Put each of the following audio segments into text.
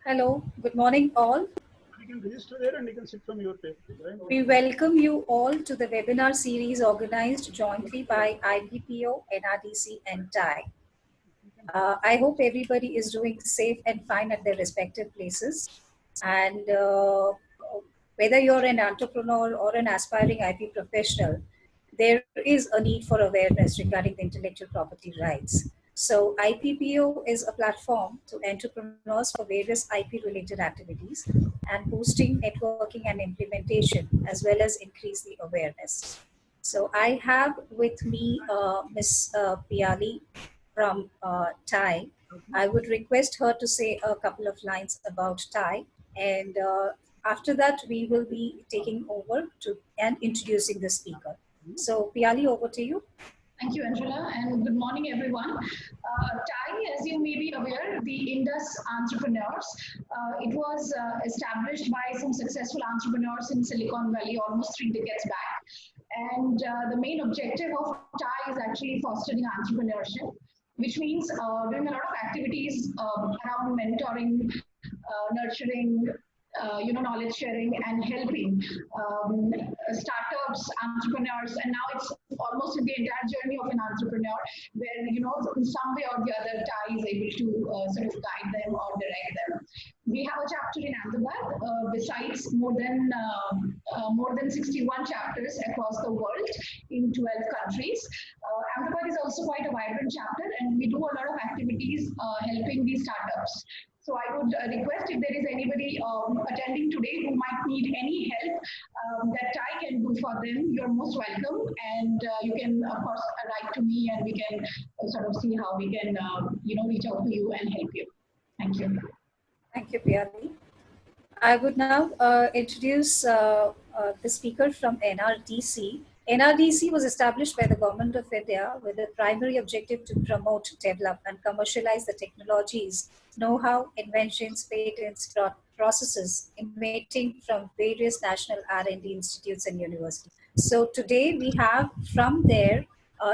Hello, good morning all. You can register there and you can sit from your place, right? We welcome you all to the webinar series organized jointly by IPPO, NRDC and TIE. I hope everybody is doing safe and fine at their respective places. And whether you're an entrepreneur or an aspiring IP professional, there is a need for awareness regarding the intellectual property rights. So IPPO is a platform to entrepreneurs for various IP-related activities and boosting networking and implementation, as well as increase the awareness. So I have with me Ms. Piali from Thai. I would request her to say a couple of lines about Thai, and after that we will be taking over to and introducing the speaker. So Piali, over to you. Thank you, Angela, and good morning, everyone. TIE, as you may be aware, the Indus Entrepreneurs, it was established by some successful entrepreneurs in Silicon Valley almost 3 decades back. And the main objective of TIE is actually fostering entrepreneurship, which means doing a lot of activities around mentoring, nurturing, knowledge sharing and helping startups, entrepreneurs, and now it's almost in the entire journey of an entrepreneur, where in some way or the other, TIE is able to sort of guide them or direct them. We have a chapter in Ahmedabad, besides more than 61 chapters across the world in 12 countries. Ahmedabad is also quite a vibrant chapter, and we do a lot of activities helping these startups. So I would request if there is anybody attending today who might need any help that I can do for them, you're most welcome. And you can, of course, write to me and we can sort of see how we can, reach out to you and help you. Thank you. Thank you, Piali. I would now introduce the speaker from NRDC. NRDC was established by the Government of India with the primary objective to promote, develop, and commercialize the technologies, know-how, inventions, patents, processes emanating from various national R&D institutes and universities. So today we have from there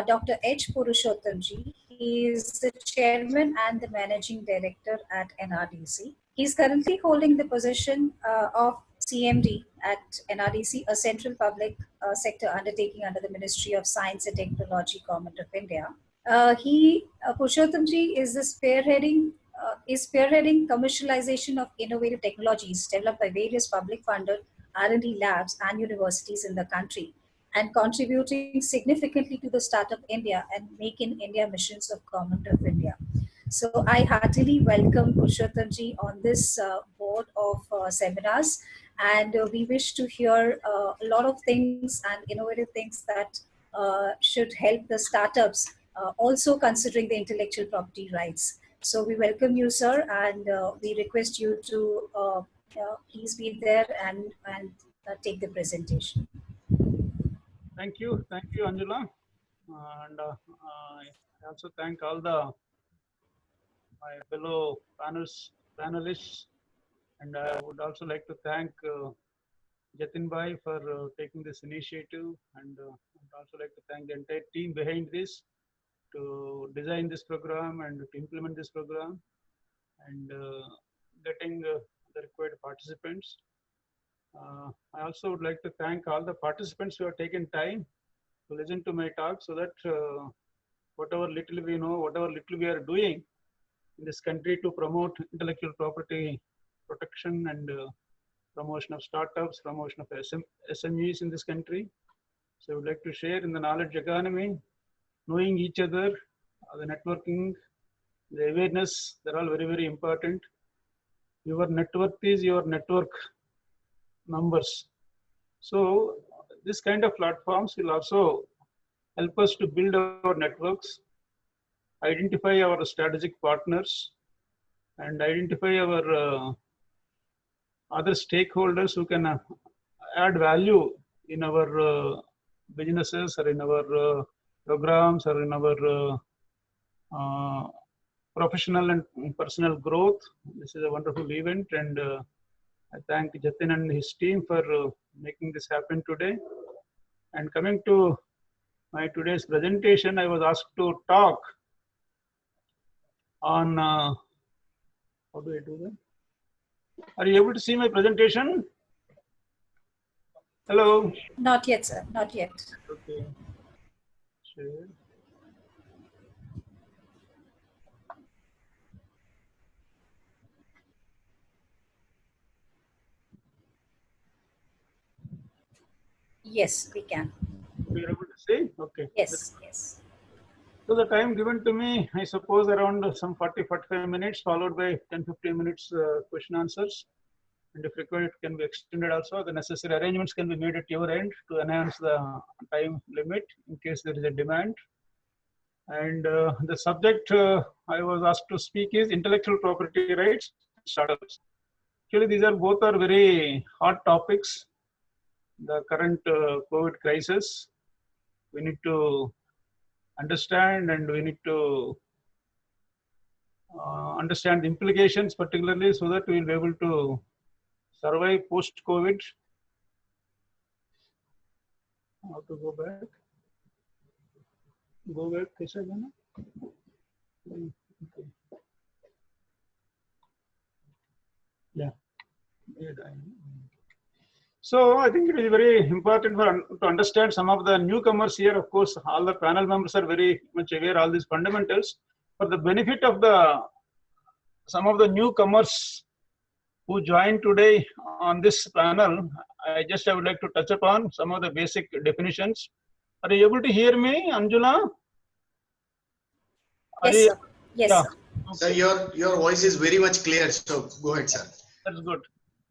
Dr. H. Purushottamji. He is the chairman and the managing director at NRDC. He's currently holding the position of CMD at NRDC, a central public sector undertaking under the Ministry of Science and Technology, Government of India. Purushottamji is spearheading commercialization of innovative technologies developed by various public funded R&D labs and universities in the country, and contributing significantly to the Startup India and Make in India missions of Government of India. So I heartily welcome Purushottamji on this board of seminars, and we wish to hear a lot of things and innovative things that should help the startups, also considering the intellectual property rights. So we welcome you, sir, and we request you to please be there and take the presentation. Thank you, Angela, and I also thank all my fellow panelists, and I would also like to thank Jatin Bhai for taking this initiative, and I'd also like to thank the entire team behind this to design this program and to implement this program, and getting the required participants. I also would like to thank all the participants who have taken time to listen to my talk, so that whatever little we know, whatever little we are doing in this country to promote intellectual property protection and promotion of startups, promotion of SMEs in this country. So I would like to share in the knowledge economy, knowing each other, the networking, the awareness, they're all very, very important. Your net worth is your network numbers. So this kind of platforms will also help us to build our networks, identify our strategic partners, and identify our other stakeholders who can add value in our businesses or in our programs or in our professional and personal growth. This is a wonderful event, and I thank Jatin and his team for making this happen today. And coming to my today's presentation, I was asked to talk on how do I do that? Are you able to see my presentation? Hello? Not yet, sir. Not yet. Okay. Share. Yes, we can. You're able to see? Okay. Yes, yes. So the time given to me, I suppose around some 40-45 minutes, followed by 10-15 minutes question answers. And if required, it can be extended also. The necessary arrangements can be made at your end to enhance the time limit in case there is a demand. And the subject I was asked to speak is intellectual property rights startups. Actually, these are both are very hot topics. The current COVID crisis, we need to understand, and we need to understand the implications, particularly so that we will be able to survive post-COVID. How to go back? Go back, kaisa jana? Okay. Yeah. So I think it is very important to understand some of the newcomers here. Of course, all the panel members are very much aware of all these fundamentals. For the benefit of some of the newcomers who joined today on this panel, I would like to touch upon some of the basic definitions. Are you able to hear me, Anjula? Yes, sir. Yes, yeah. sir. Sir, your voice is very much clear. So go ahead, sir. That's good.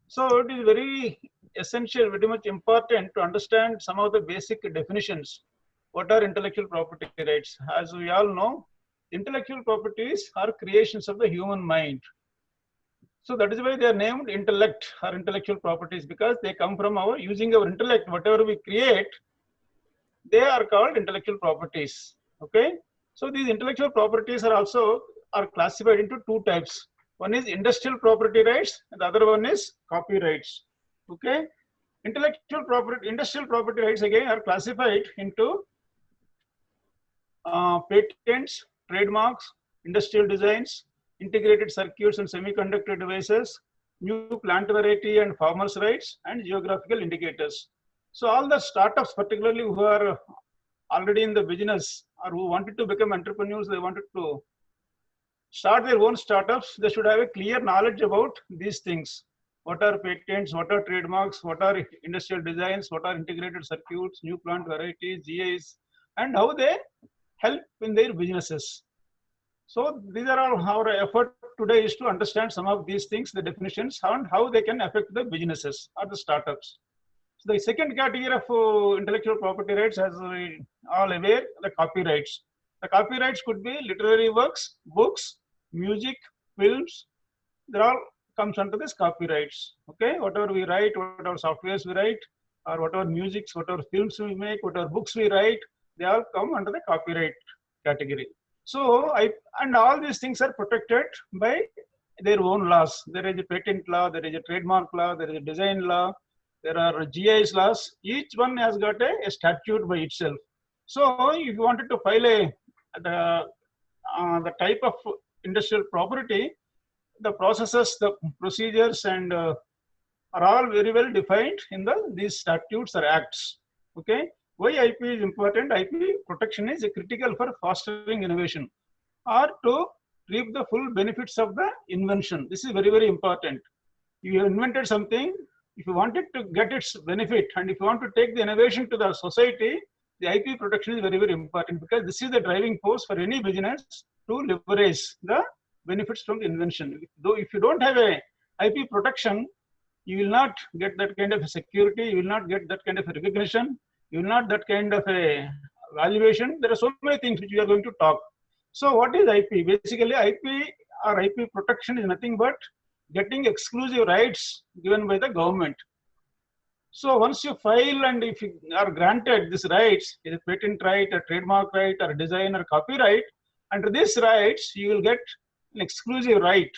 So it is very essential, very much important to understand some of the basic definitions. What are intellectual property rights? As we all know, intellectual properties are creations of the human mind. So that is why they are named intellect or intellectual properties, because they come from our using our intellect. Whatever we create, they are called intellectual properties. Okay. So these intellectual properties are classified into two types. One is industrial property rights, and the other one is copyrights. Okay. Industrial property rights again are classified into patents, trademarks, industrial designs, integrated circuits and semiconductor devices, new plant variety and farmers' rights, and geographical indicators. So all the startups, particularly who are already in the business or who wanted to become entrepreneurs, they wanted to start their own startups, they should have a clear knowledge about these things. What are patents, what are trademarks, what are industrial designs, what are integrated circuits, new plant varieties, GIs, and how they help in their businesses. So these are all our effort today is to understand some of these things, the definitions, and how they can affect the businesses or the startups. So the second category of intellectual property rights, as we all aware, the copyrights. The copyrights could be literary works, books, music, films. They all comes under this copyrights. Okay, whatever we write, whatever softwares we write, or whatever musics, whatever films we make, whatever books we write, they all come under the copyright category. So and all these things are protected by their own laws. There is a patent law, there is a trademark law, there is a design law, there are GIS laws. Each one has got a statute by itself. So if you wanted to file the type of industrial property, the processes, the procedures, and are all very well defined in these statutes or acts. Okay. Why IP is important? IP protection is critical for fostering innovation or to reap the full benefits of the invention. This is very, very important. You have invented something, if you wanted to get its benefit and if you want to take the innovation to the society, the IP protection is very, very important, because this is the driving force for any business to leverage the benefits from the invention. Though if you don't have a IP protection, you will not get that kind of a security, you will not get that kind of a recognition, you will not that kind of a valuation. There are so many things which we are going to talk. So what is IP? Basically, IP or IP protection is nothing but getting exclusive rights given by the government. So once you file and if you are granted these rights, a patent right, a trademark right, or a design or copyright, under these rights, you will get an exclusive right.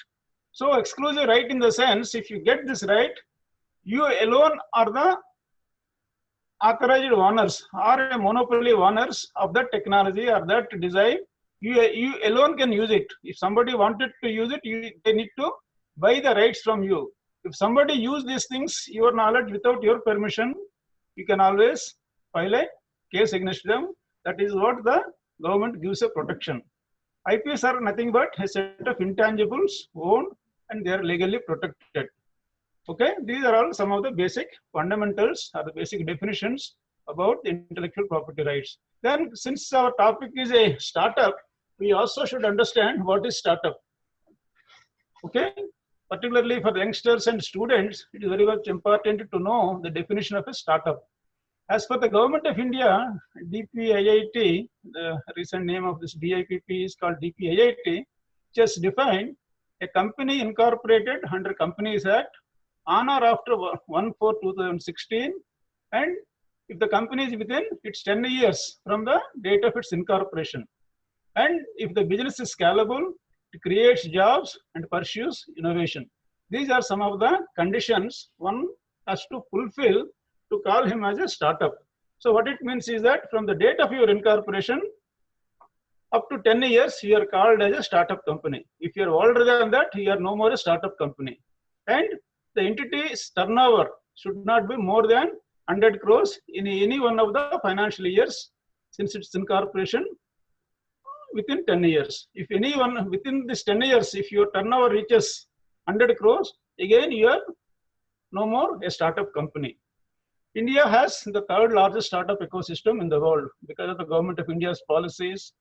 So exclusive right in the sense, if you get this right, you alone are the authorized owners or a monopoly owners of that technology or that design. You alone can use it. If somebody wanted to use it, they need to buy the rights from you. If somebody use these things, your knowledge without your permission, you can always file a case against them. That is what the government gives a protection. IPs are nothing but a set of intangibles owned and they are legally protected. Okay, these are all some of the basic fundamentals or the basic definitions about the intellectual property rights. Then, since our topic is a startup, we also should understand what is startup. Okay, particularly for the youngsters and students, it is very much important to know the definition of a startup. As per the Government of India, DPIIT, the recent name of this DIPP is called DPIIT, just defined a company incorporated under Companies Act on or after 1/4/2016, and if the company is within its 10 years from the date of its incorporation, and if the business is scalable, it creates jobs and pursues innovation. These are some of the conditions one has to fulfill to call him as a startup. So what it means is that from the date of your incorporation up to 10 years, you are called as a startup company. If you are older than that, you are no more a startup company. And the entity's turnover should not be more than 100 crores in any one of the financial years since its incorporation within 10 years. If anyone within this 10 years, if your turnover reaches 100 crores, again you are no more a startup company. India has the third largest startup ecosystem in the world because of the Government of India's policies,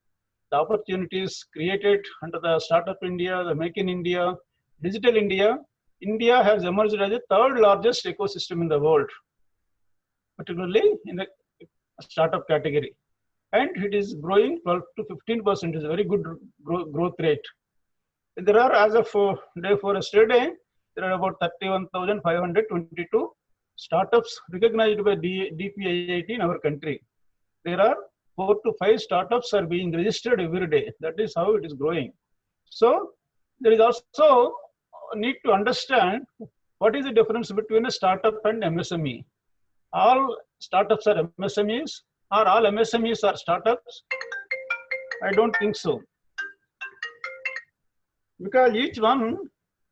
the opportunities created under the Startup India, the Make in India, Digital India. India has emerged as the third largest ecosystem in the world, particularly in the startup category. And it is growing 12 to 15%, is a very good growth rate. There are, as of day 4 yesterday, there are about 31,522 startups recognized by DPIIT in our country. There are 4 to 5 startups are being registered every day. That is how it is growing. So there is also a need to understand what is the difference between a startup and MSME. All startups are MSMEs, or all MSMEs are startups? I don't think so. Because each one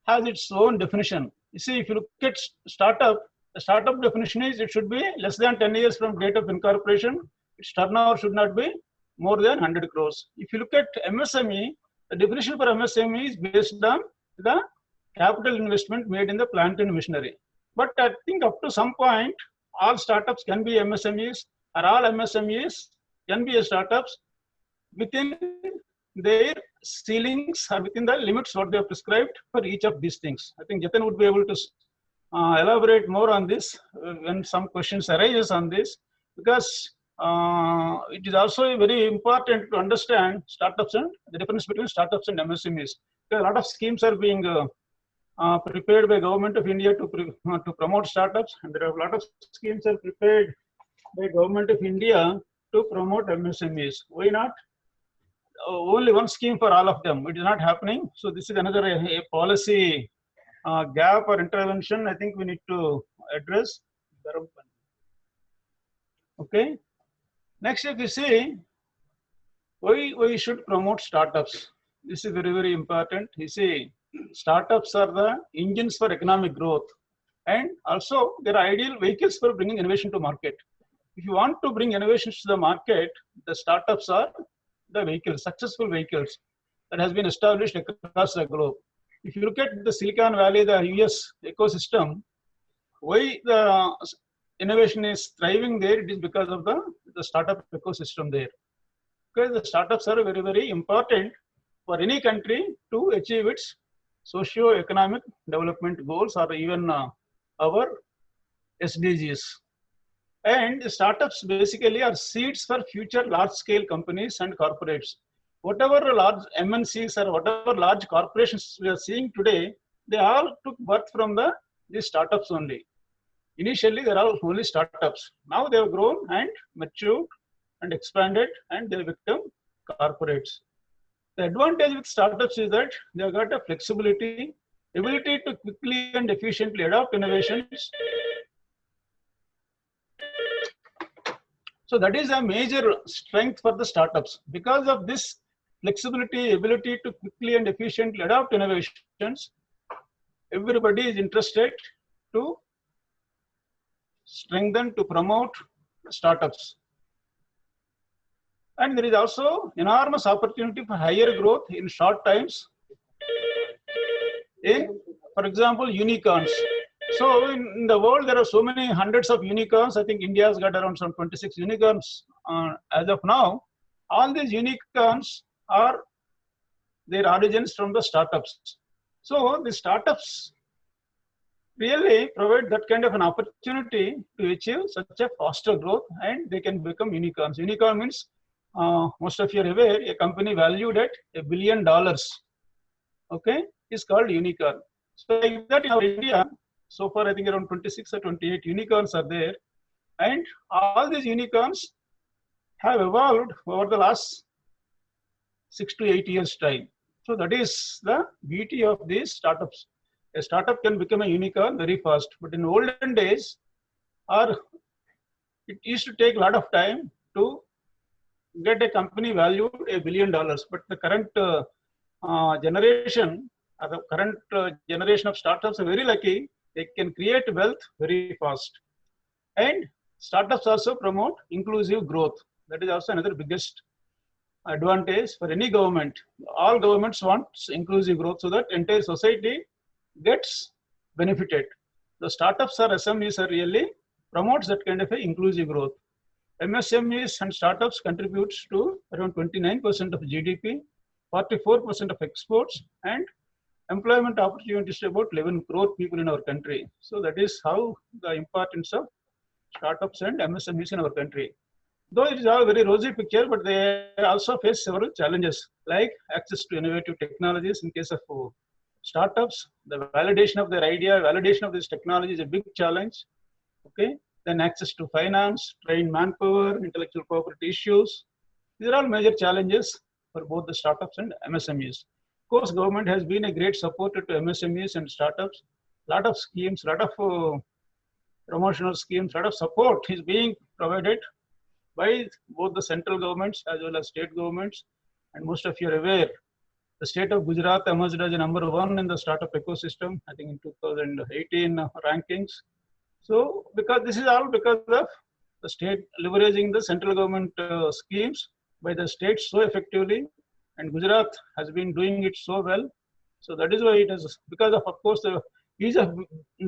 has its own definition. You see, if you look at startup, the startup definition is it should be less than 10 years from date of incorporation. Its turnover should not be more than 100 crores. If you look at MSME, the definition for MSME is based on the capital investment made in the plant and machinery. But I think up to some point, all startups can be MSMEs, or all MSMEs can be startups within their ceilings or within the limits what they have prescribed for each of these things. I think Jatin would be able to elaborate more on this when some questions arises on this, because it is also very important to understand startups and the difference between startups and MSMEs. Because a lot of schemes are being prepared by Government of India to promote startups, and there are a lot of schemes are prepared by Government of India to promote MSMEs. Why not? Only one scheme for all of them. It is not happening. So this is another a policy gap or intervention I think we need to address. Okay. Next, if you see why we should promote startups. This is very, very important. You see, startups are the engines for economic growth, and also they are ideal vehicles for bringing innovation to market. If you want to bring innovations to the market, the startups are the vehicles, successful vehicles that has been established across the globe. If you look at the Silicon Valley, the US ecosystem, why the innovation is thriving there, it is because of the startup ecosystem there. Because the startups are very, very important for any country to achieve its socio-economic development goals or even our SDGs. And the startups basically are seeds for future large-scale companies and corporates. Whatever large MNCs or whatever large corporations we are seeing today, they all took birth from these startups only. Initially, they are all only startups. Now they have grown and matured and expanded, and they have become corporates. The advantage with startups is that they have got a flexibility, ability to quickly and efficiently adopt innovations. So that is a major strength for the startups. Because of this flexibility, ability to quickly and efficiently adopt innovations, everybody is interested to strengthen, to promote startups. And there is also enormous opportunity for higher growth in short times in, for example, unicorns. So in the world, there are so many hundreds of unicorns. I think India has got around some 26 unicorns as of now. All these unicorns are their origins from the startups. So the startups really provide that kind of an opportunity to achieve such a faster growth, and they can become unicorns. Unicorn means, most of you are aware, a company valued at $1 billion, okay, is called unicorn. So like that in our India, so far I think around 26 or 28 unicorns are there, and all these unicorns have evolved over the last 6 to 8 years time. So that is the beauty of these startups. A startup can become a unicorn very fast, but in olden days, it used to take a lot of time to get a company valued $1 billion. But the current generation, the current generation of startups are very lucky. They can create wealth very fast. And startups also promote inclusive growth. That is also another biggest advantage for any government. All governments want inclusive growth so that entire society gets benefited. The startups or SMEs are really promotes that kind of a inclusive growth. MSMEs and startups contributes to around 29% of GDP, 44% of exports, and employment opportunities to about 11 crore people in our country. So that is how the importance of startups and MSMEs in our country. Though it is all very rosy picture, but they also face several challenges like access to innovative technologies in case of startups. The validation of their idea, validation of this technology is a big challenge. Okay, then access to finance, trained manpower, intellectual property issues. These are all major challenges for both the startups and MSMEs. Of course, government has been a great supporter to MSMEs and startups. Lot of schemes, lot of promotional schemes, lot of support is being provided by both the central governments as well as state governments. And most of you are aware, the state of Gujarat emerged as number 1 in the startup ecosystem, I think in 2018 rankings. So because this is all because of the state leveraging the central government schemes by the state so effectively, and Gujarat has been doing it so well. So that is why it is, because of course, the ease of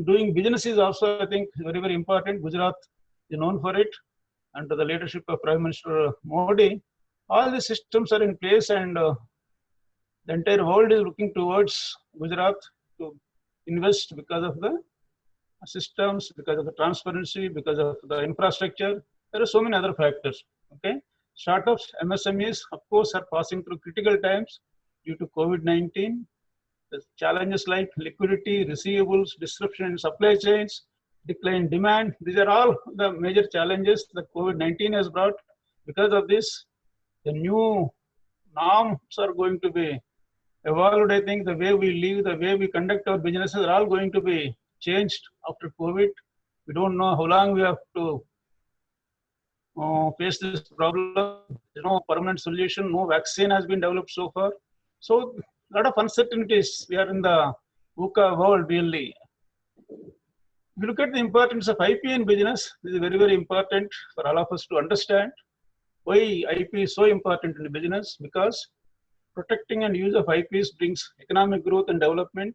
doing business is also, I think, very, very important. Gujarat is known for it. Under the leadership of Prime Minister Modi, all the systems are in place, and the entire world is looking towards Gujarat to invest because of the systems, because of the transparency, because of the infrastructure. There are so many other factors. Okay, startups, MSMEs, of course, are passing through critical times due to COVID-19. The challenges like liquidity, receivables, disruption in supply chains, decline demand. These are all the major challenges that COVID-19 has brought. Because of this, the new norms are going to be evolved. I think the way we live, the way we conduct our businesses are all going to be changed after COVID. We don't know how long we have to face this problem. There's no permanent solution. No vaccine has been developed so far. So a lot of uncertainties. We are in the VUCA world really. If you look at the importance of IP in business, this is very, very important for all of us to understand why IP is so important in the business, because protecting and use of IPs brings economic growth and development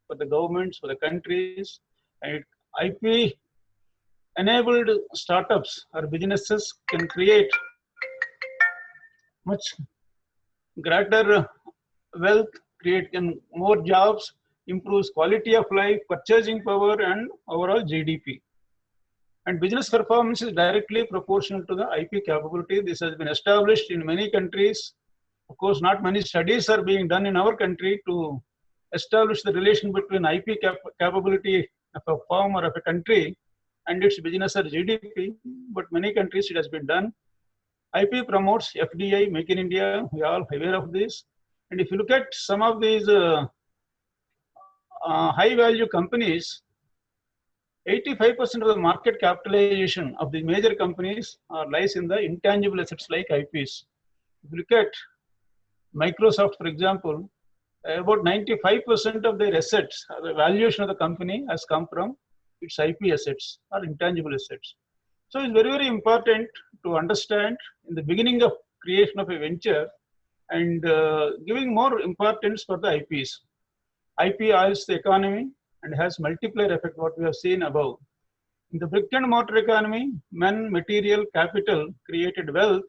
for the governments, for the countries. And IP enabled startups or businesses can create much greater wealth, create more jobs, improves quality of life, purchasing power, and overall GDP. And business performance is directly proportional to the IP capability. This has been established in many countries. Of course, not many studies are being done in our country to establish the relation between IP capability of a firm or of a country and its business or GDP, but many countries it has been done. IP promotes FDI, Make in India. We are all aware of this. And if you look at some of these high value companies, 85% of the market capitalization of the major companies lies in the intangible assets like IPs. If you look at Microsoft, for example, about 95% of their assets, the valuation of the company has come from its IP assets or intangible assets. So it's very, very important to understand in the beginning of creation of a venture and giving more importance for the IPs. IP oils the economy and has multiplier effect, what we have seen above. In the brick and mortar economy, men, material, capital created wealth,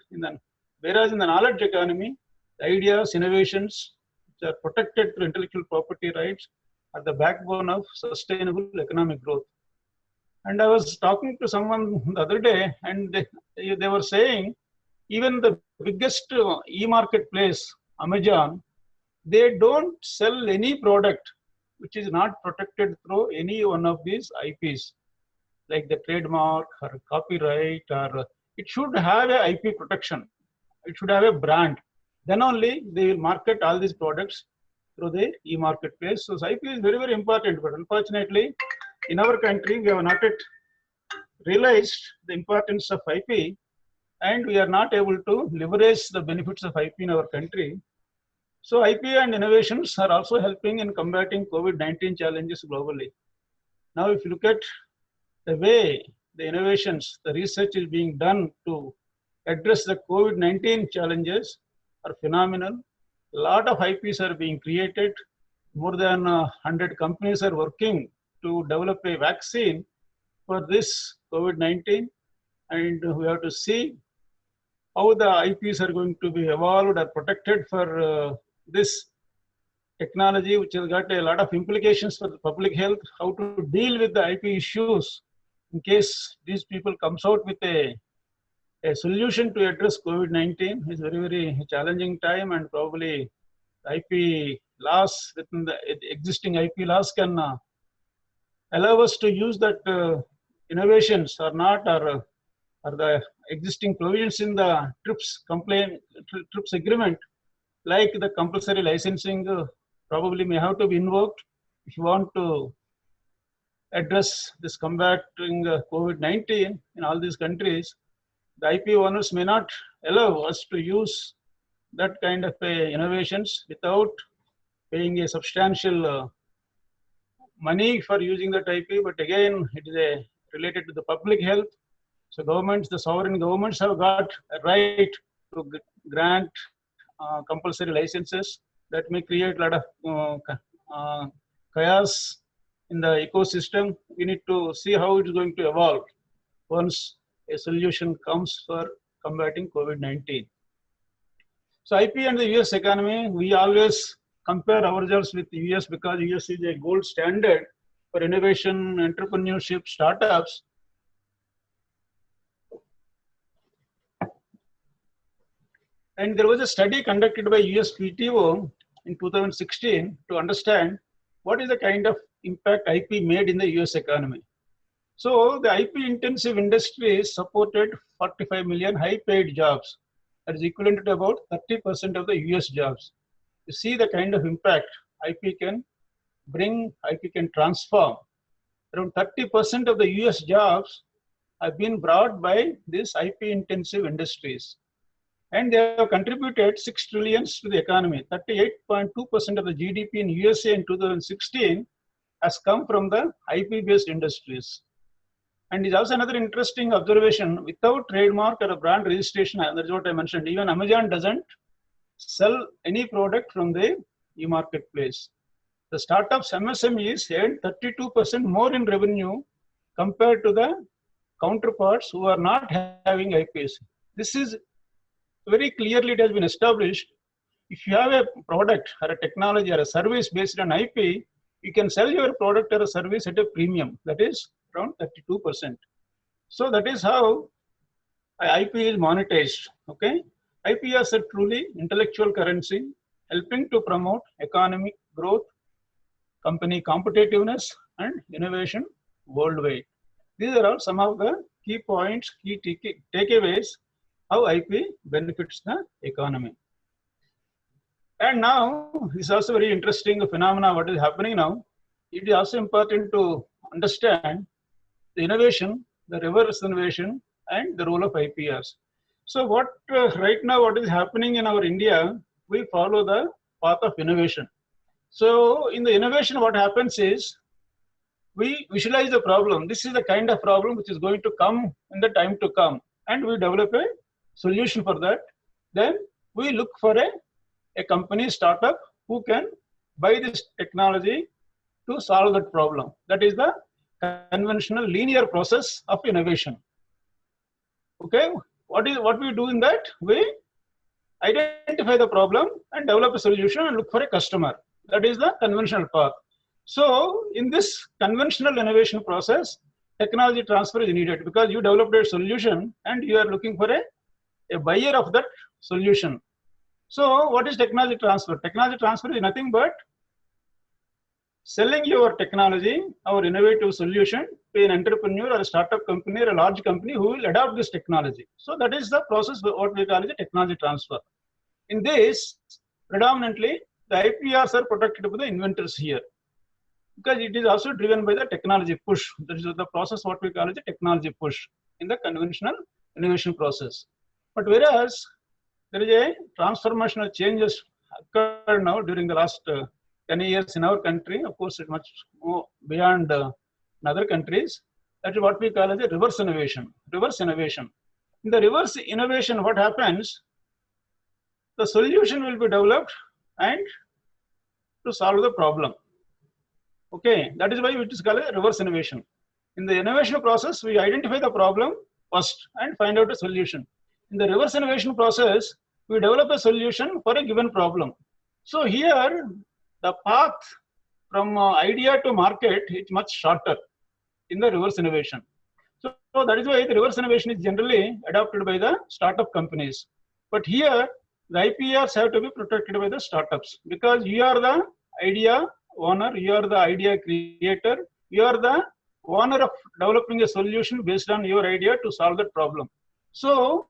whereas in the knowledge economy, the ideas, innovations, which are protected through intellectual property rights, are the backbone of sustainable economic growth. And I was talking to someone the other day, and they were saying, even the biggest e-marketplace, Amazon, they don't sell any product which is not protected through any one of these IPs, like the trademark or copyright, or it should have a IP protection. It should have a brand. Then only they will market all these products through the e-marketplace. So IP is very, very important, but unfortunately, in our country, we have not yet realized the importance of IP, and we are not able to leverage the benefits of IP in our country. So IP and innovations are also helping in combating COVID-19 challenges globally. Now, if you look at the way the innovations, the research is being done to address the COVID-19 challenges are phenomenal. A lot of IPs are being created. More than 100 companies are working to develop a vaccine for this COVID-19. And we have to see how the IPs are going to be evolved or protected for this technology, which has got a lot of implications for the public health, how to deal with the IP issues in case these people comes out with a solution to address COVID-19. Is very, very challenging time, and probably IP laws within the existing IP laws can allow us to use that innovations or not, or the existing provisions in the TRIPS agreement, like the compulsory licensing, probably may have to be invoked if you want to address this combating COVID-19 in all these countries. The IP owners may not allow us to use that kind of innovations without paying a substantial money for using that IP. But again, it is related to the public health. So governments, the sovereign governments have got a right to grant compulsory licenses that may create a lot of chaos in the ecosystem. We need to see how it is going to evolve once a solution comes for combating COVID-19. So IP and the US economy, we always compare ourselves with the US because US is a gold standard for innovation, entrepreneurship, startups. And there was a study conducted by USPTO in 2016 to understand what is the kind of impact IP made in the US economy. So the IP intensive industry supported 45 million high paid jobs. That is equivalent to about 30% of the US jobs. You see the kind of impact IP can bring, IP can transform. Around 30% of the US jobs have been brought by these IP intensive industries. And they have contributed 6 trillion to the economy. 38.2% of the GDP in USA in 2016 has come from the IP-based industries. And it's also another interesting observation, without trademark or a brand registration, that's what I mentioned, even Amazon doesn't sell any product from the e-marketplace. The startups MSMEs earn 32% more in revenue compared to the counterparts who are not having IPs. This is very clearly, it has been established. If you have a product or a technology or a service based on IP, you can sell your product or a service at a premium, that is around 32%. So that is how IP is monetized. Okay, IP is a truly intellectual currency, helping to promote economic growth, company competitiveness, and innovation worldwide. These are all some of the key points, key takeaways how IP benefits the economy. And now, this is also very interesting phenomena what is happening now. It is also important to understand the innovation, the reverse innovation, and the role of IPRs. So what right now what is happening in our India, we follow the path of innovation. So in the innovation, what happens is we visualize the problem. This is the kind of problem which is going to come in the time to come, and we develop a solution for that. Then we look for a company startup who can buy this technology to solve that problem. That is the conventional linear process of innovation. Okay, what we do in that? We identify the problem and develop a solution and look for a customer. That is the conventional path. So in this conventional innovation process, technology transfer is needed because you developed a solution and you are looking for a buyer of that solution. So what is technology transfer? Technology transfer is nothing but selling your technology or innovative solution to an entrepreneur or a startup company or a large company who will adopt this technology. So that is the process, what we call it a technology transfer. In this, predominantly, the IPRs are protected by the inventors here, because it is also driven by the technology push. That is the process, what we call it the technology push in the conventional innovation process. But whereas there is a transformational changes occurred now during the last 10 years in our country, of course, it's much more beyond in other countries. That is what we call as a reverse innovation. Reverse innovation. In the reverse innovation, what happens? The solution will be developed and to solve the problem. Okay, that is why it is called a reverse innovation. In the innovation process, we identify the problem first and find out a solution. In the reverse innovation process, we develop a solution for a given problem. So here, the path from idea to market is much shorter in the reverse innovation. So that is why the reverse innovation is generally adopted by the startup companies. But here, the IPRs have to be protected by the startups, because you are the idea owner, you are the idea creator, you are the owner of developing a solution based on your idea to solve that problem. So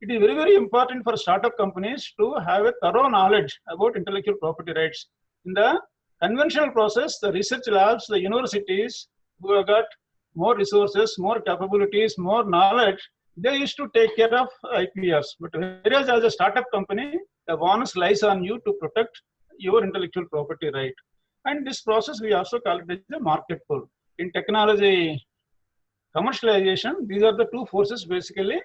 it is very, very important for startup companies to have a thorough knowledge about intellectual property rights. In the conventional process, the research labs, the universities who have got more resources, more capabilities, more knowledge, they used to take care of IPRs. But whereas as a startup company, the onus lies on you to protect your intellectual property right. And this process we also call it as the market pull. In technology commercialization, these are the two forces basically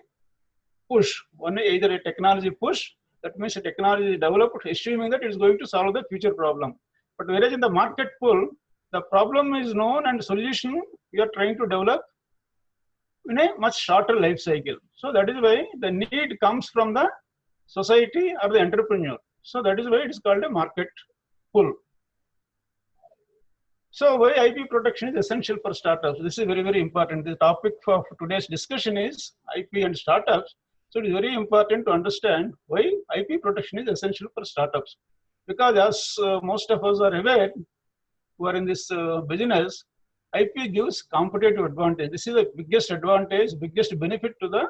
push. One is either a technology push, that means a technology is developed assuming that it is going to solve the future problem. But whereas in the market pull, the problem is known and solution we are trying to develop in a much shorter life cycle. So that is why the need comes from the society or the entrepreneur. So that is why it is called a market pull. So why IP protection is essential for startups? This is very, very important. The topic for today's discussion is IP and startups. So it is very important to understand why IP protection is essential for startups. Because as most of us are aware, who are in this business, IP gives competitive advantage. This is the biggest advantage, biggest benefit to the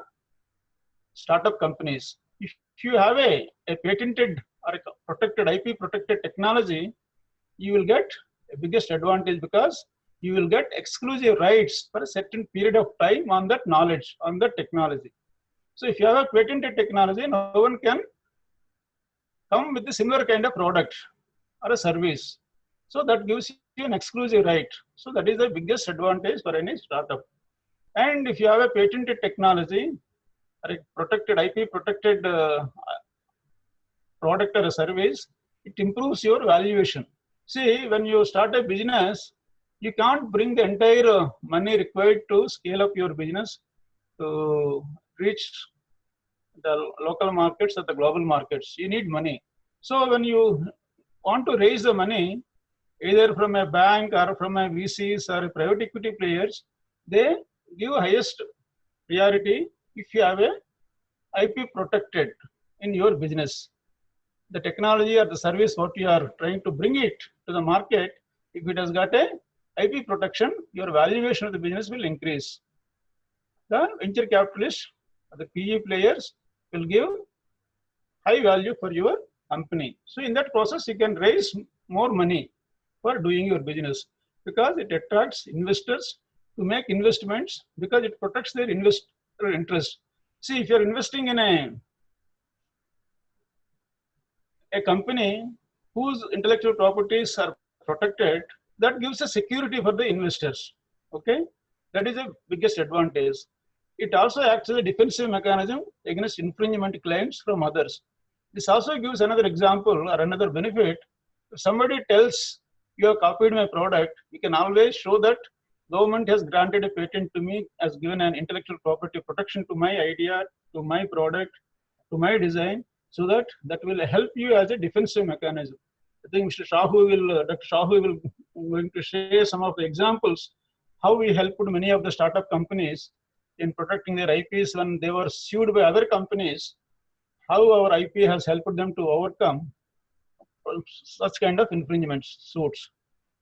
startup companies. If you have a patented or a protected IP protected technology, you will get a biggest advantage because you will get exclusive rights for a certain period of time on that knowledge, on that technology. So if you have a patented technology, no one can come with a similar kind of product or a service. So that gives you an exclusive right. So that is the biggest advantage for any startup. And if you have a patented technology or a protected IP protected product or a service, it improves your valuation. See, when you start a business, you can't bring the entire money required to scale up your business to reach the local markets or the global markets. You need money. So when you want to raise the money, either from a bank or from a VCs or a private equity players, they give highest priority if you have a IP protected in your business. The technology or the service what you are trying to bring it to the market, if it has got a IP protection, your valuation of the business will increase. The venture capitalists, the PE players will give high value for your company. So in that process, you can raise more money for doing your business because it attracts investors to make investments because it protects their investor interest. See, if you're investing in a company whose intellectual properties are protected, that gives a security for the investors. Okay, that is the biggest advantage. It also acts as a defensive mechanism against infringement claims from others. This also gives another example or another benefit. If somebody tells you have copied my product, you can always show that government has granted a patent to me, has given an intellectual property protection to my idea, to my product, to my design, so that will help you as a defensive mechanism. I think Mr. Dr. Shahu will going to share some of the examples how we helped many of the startup companies in protecting their IPs when they were sued by other companies, how our IP has helped them to overcome such kind of infringement suits.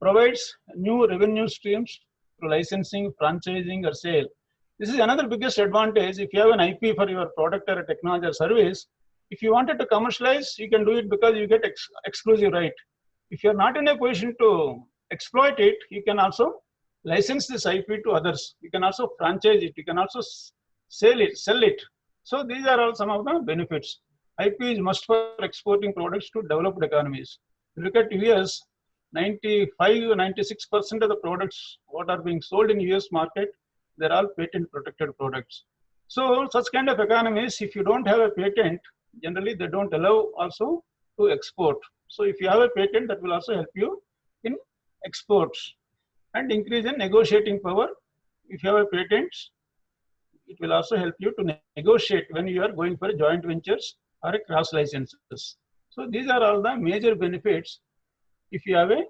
Provides new revenue streams through licensing, franchising, or sale. This is another biggest advantage. If you have an IP for your product or a technology or service, if you wanted to commercialize, you can do it because you get exclusive right. If you're not in a position to exploit it, you can also license this IP to others. You can also franchise it. You can also sell it. So these are all some of the benefits. IP is must for exporting products to developed economies. Look at US, 95-96% of the products what are being sold in US market, they're all patent protected products. So such kind of economies, if you don't have a patent, generally they don't allow also to export. So if you have a patent, that will also help you in exports and increase in negotiating power. If you have a patent, it will also help you to negotiate when you are going for joint ventures or a cross licenses. So these are all the major benefits if you have a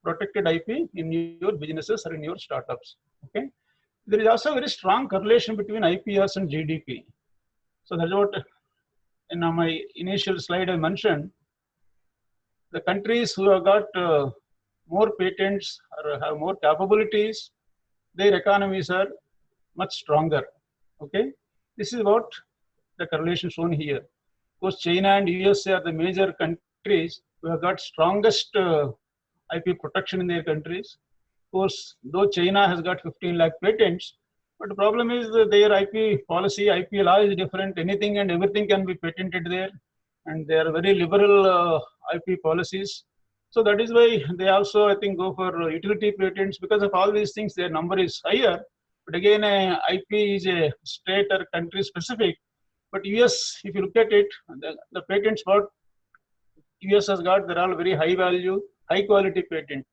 protected IP in your businesses or in your startups. Okay, there is also a very strong correlation between IPRs and GDP. So that's what in my initial slide I mentioned. The countries who have got more patents or have more capabilities, their economies are much stronger. Okay, this is what the correlation shown here. Of course, China and USA are the major countries who have got strongest IP protection in their countries. Of course, though China has got 15 lakh patents, but the problem is that their IP policy, IP law is different. Anything and everything can be patented there, and they are very liberal IP policies. So that is why they also, I think, go for utility patents. Because of all these things, their number is higher. But again, IP is a state or country specific. But US, if you look at it, the patents what US has got, they're all very high value, high quality patents.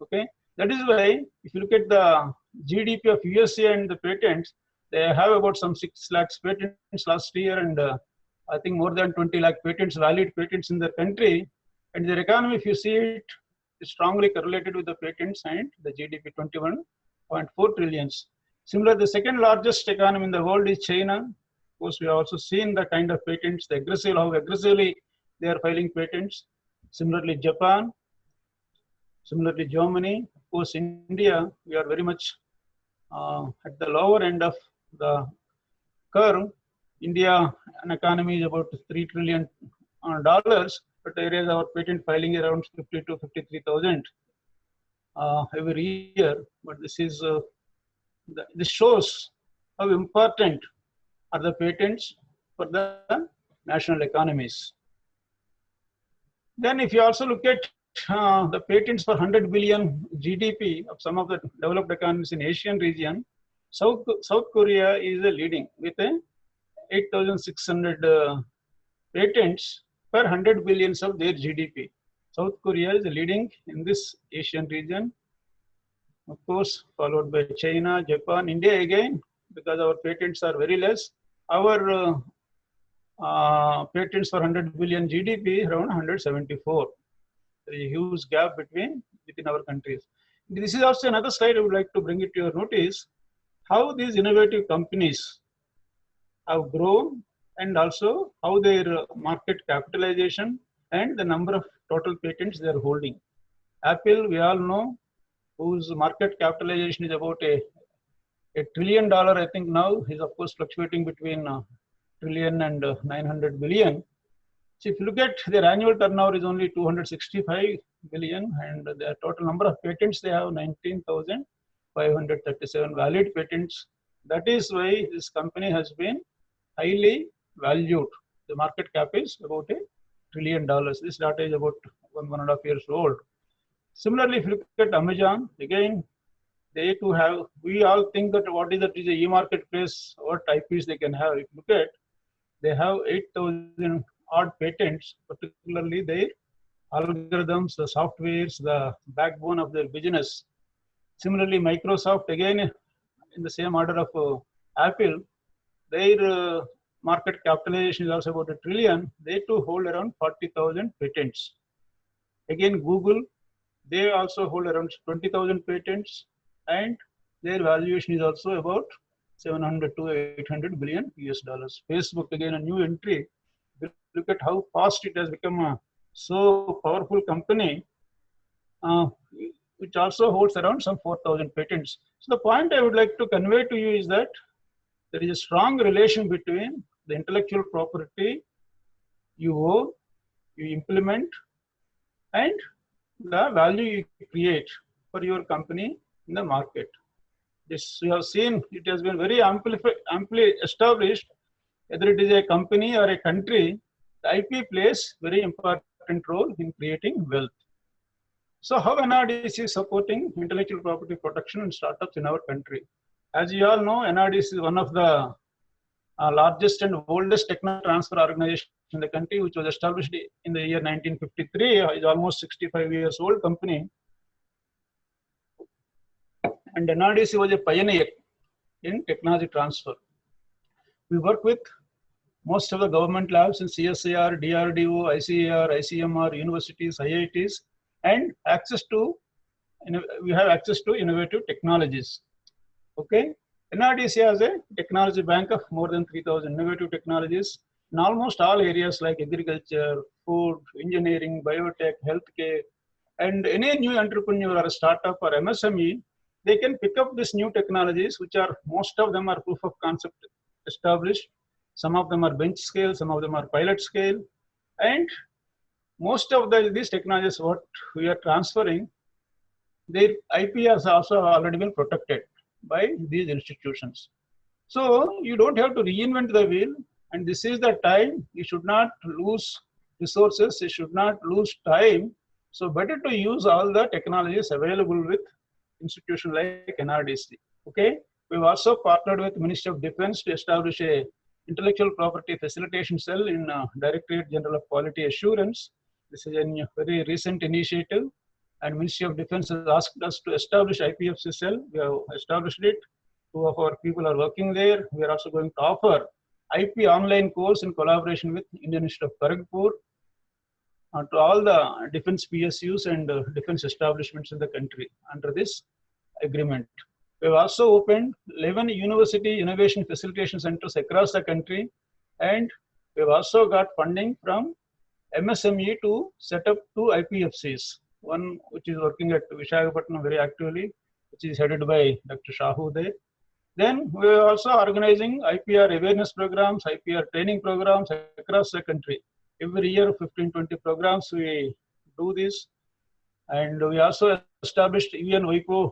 Okay, that is why if you look at the GDP of USA and the patents, they have about some 6 lakhs patents last year, and I think more than 20 lakh patents, valid patents in their country. And their economy, if you see it, is strongly correlated with the patents and the GDP, 21.4 trillions. Similar, the second largest economy in the world is China. Of course, we have also seen the kind of patents, how aggressively they are filing patents. Similarly, Japan. Similarly, Germany. Of course, India, we are very much at the lower end of the curve. India, an economy is about $3 trillion, but areas our patent filing around 50 to 53,000 every year. But this is this shows how important are the patents for the national economies. Then, if you also look at the patents for 100 billion GDP of some of the developed economies in Asian region, South Korea is leading with a 8,600 patents per 100 billions of their GDP. South Korea is leading in this Asian region. Of course, followed by China, Japan, India again, because our patents are very less. Our patents for 100 billion GDP around 174. There is a huge gap within our countries. This is also another slide I would like to bring it to your notice, how these innovative companies have grown and also how their market capitalization and the number of total patents they are holding. Apple, we all know, whose market capitalization is about $1 trillion, I think now, is of course fluctuating between trillion and 900 billion. So if you look at their annual turnover is only 265 billion, and the total number of patents they have 19,537 valid patents. That is why this company has been highly valued. The market cap is about $1 trillion. This data is about 1.5 years old. Similarly, if you look at Amazon, again, they too have, we all think that what is that is a e-marketplace, what IPs they can have. If you look at, they have 8,000 odd patents, particularly their algorithms, the softwares, the backbone of their business. Similarly, Microsoft, again, in the same order of Apple, their market capitalization is also about $1 trillion. They too hold around 40,000 patents. Again, Google, they also hold around 20,000 patents, and their valuation is also about 700 to 800 billion US dollars. Facebook, again, a new entry. Look at how fast it has become a so powerful company, which also holds around some 4,000 patents. So the point I would like to convey to you is that there is a strong relation between the intellectual property you own, you implement, and the value you create for your company in the market. This you have seen, it has been very amply established, whether it is a company or a country, the IP plays very important role in creating wealth. So how NRDC is supporting intellectual property protection and startups in our country? As you all know, NRDC is one of the largest and oldest technology transfer organization in the country, which was established in the year 1953. Is almost 65 years old company. And NRDC was a pioneer in technology transfer. We work with most of the government labs in CSIR, DRDO, ICAR, ICMR, universities, IITs, and we have access to innovative technologies. Okay, NRDC has a technology bank of more than 3,000 innovative technologies in almost all areas like agriculture, food, engineering, biotech, healthcare, and any new entrepreneur or a startup or MSME, they can pick up these new technologies, which are, most of them are proof of concept established. Some of them are bench scale, some of them are pilot scale. And most of these technologies, what we are transferring, their IP has also already been protected by these institutions. So you don't have to reinvent the wheel. And this is the time you should not lose resources, you should not lose time. So better to use all the technologies available with institution like NRDC. Okay, we've also partnered with Ministry of Defense to establish a intellectual property facilitation cell in Directorate General of Quality Assurance. This is a very recent initiative, and Ministry of Defense has asked us to establish IPFC cell. We have established it. 2 of our people are working there. We are also going to offer IP online course in collaboration with Indian Institute of Kharagpur to all the defense PSUs and defense establishments in the country under this agreement. We have also opened 11 university innovation facilitation centers across the country, and we have also got funding from MSME to set up 2 IPFCs. One which is working at Visakhapatnam very actively, which is headed by Dr. Shahu there. Then we are also organizing IPR awareness programs, IPR training programs across the country. Every year, 15-20 programs we do this. And we also established UN WIPO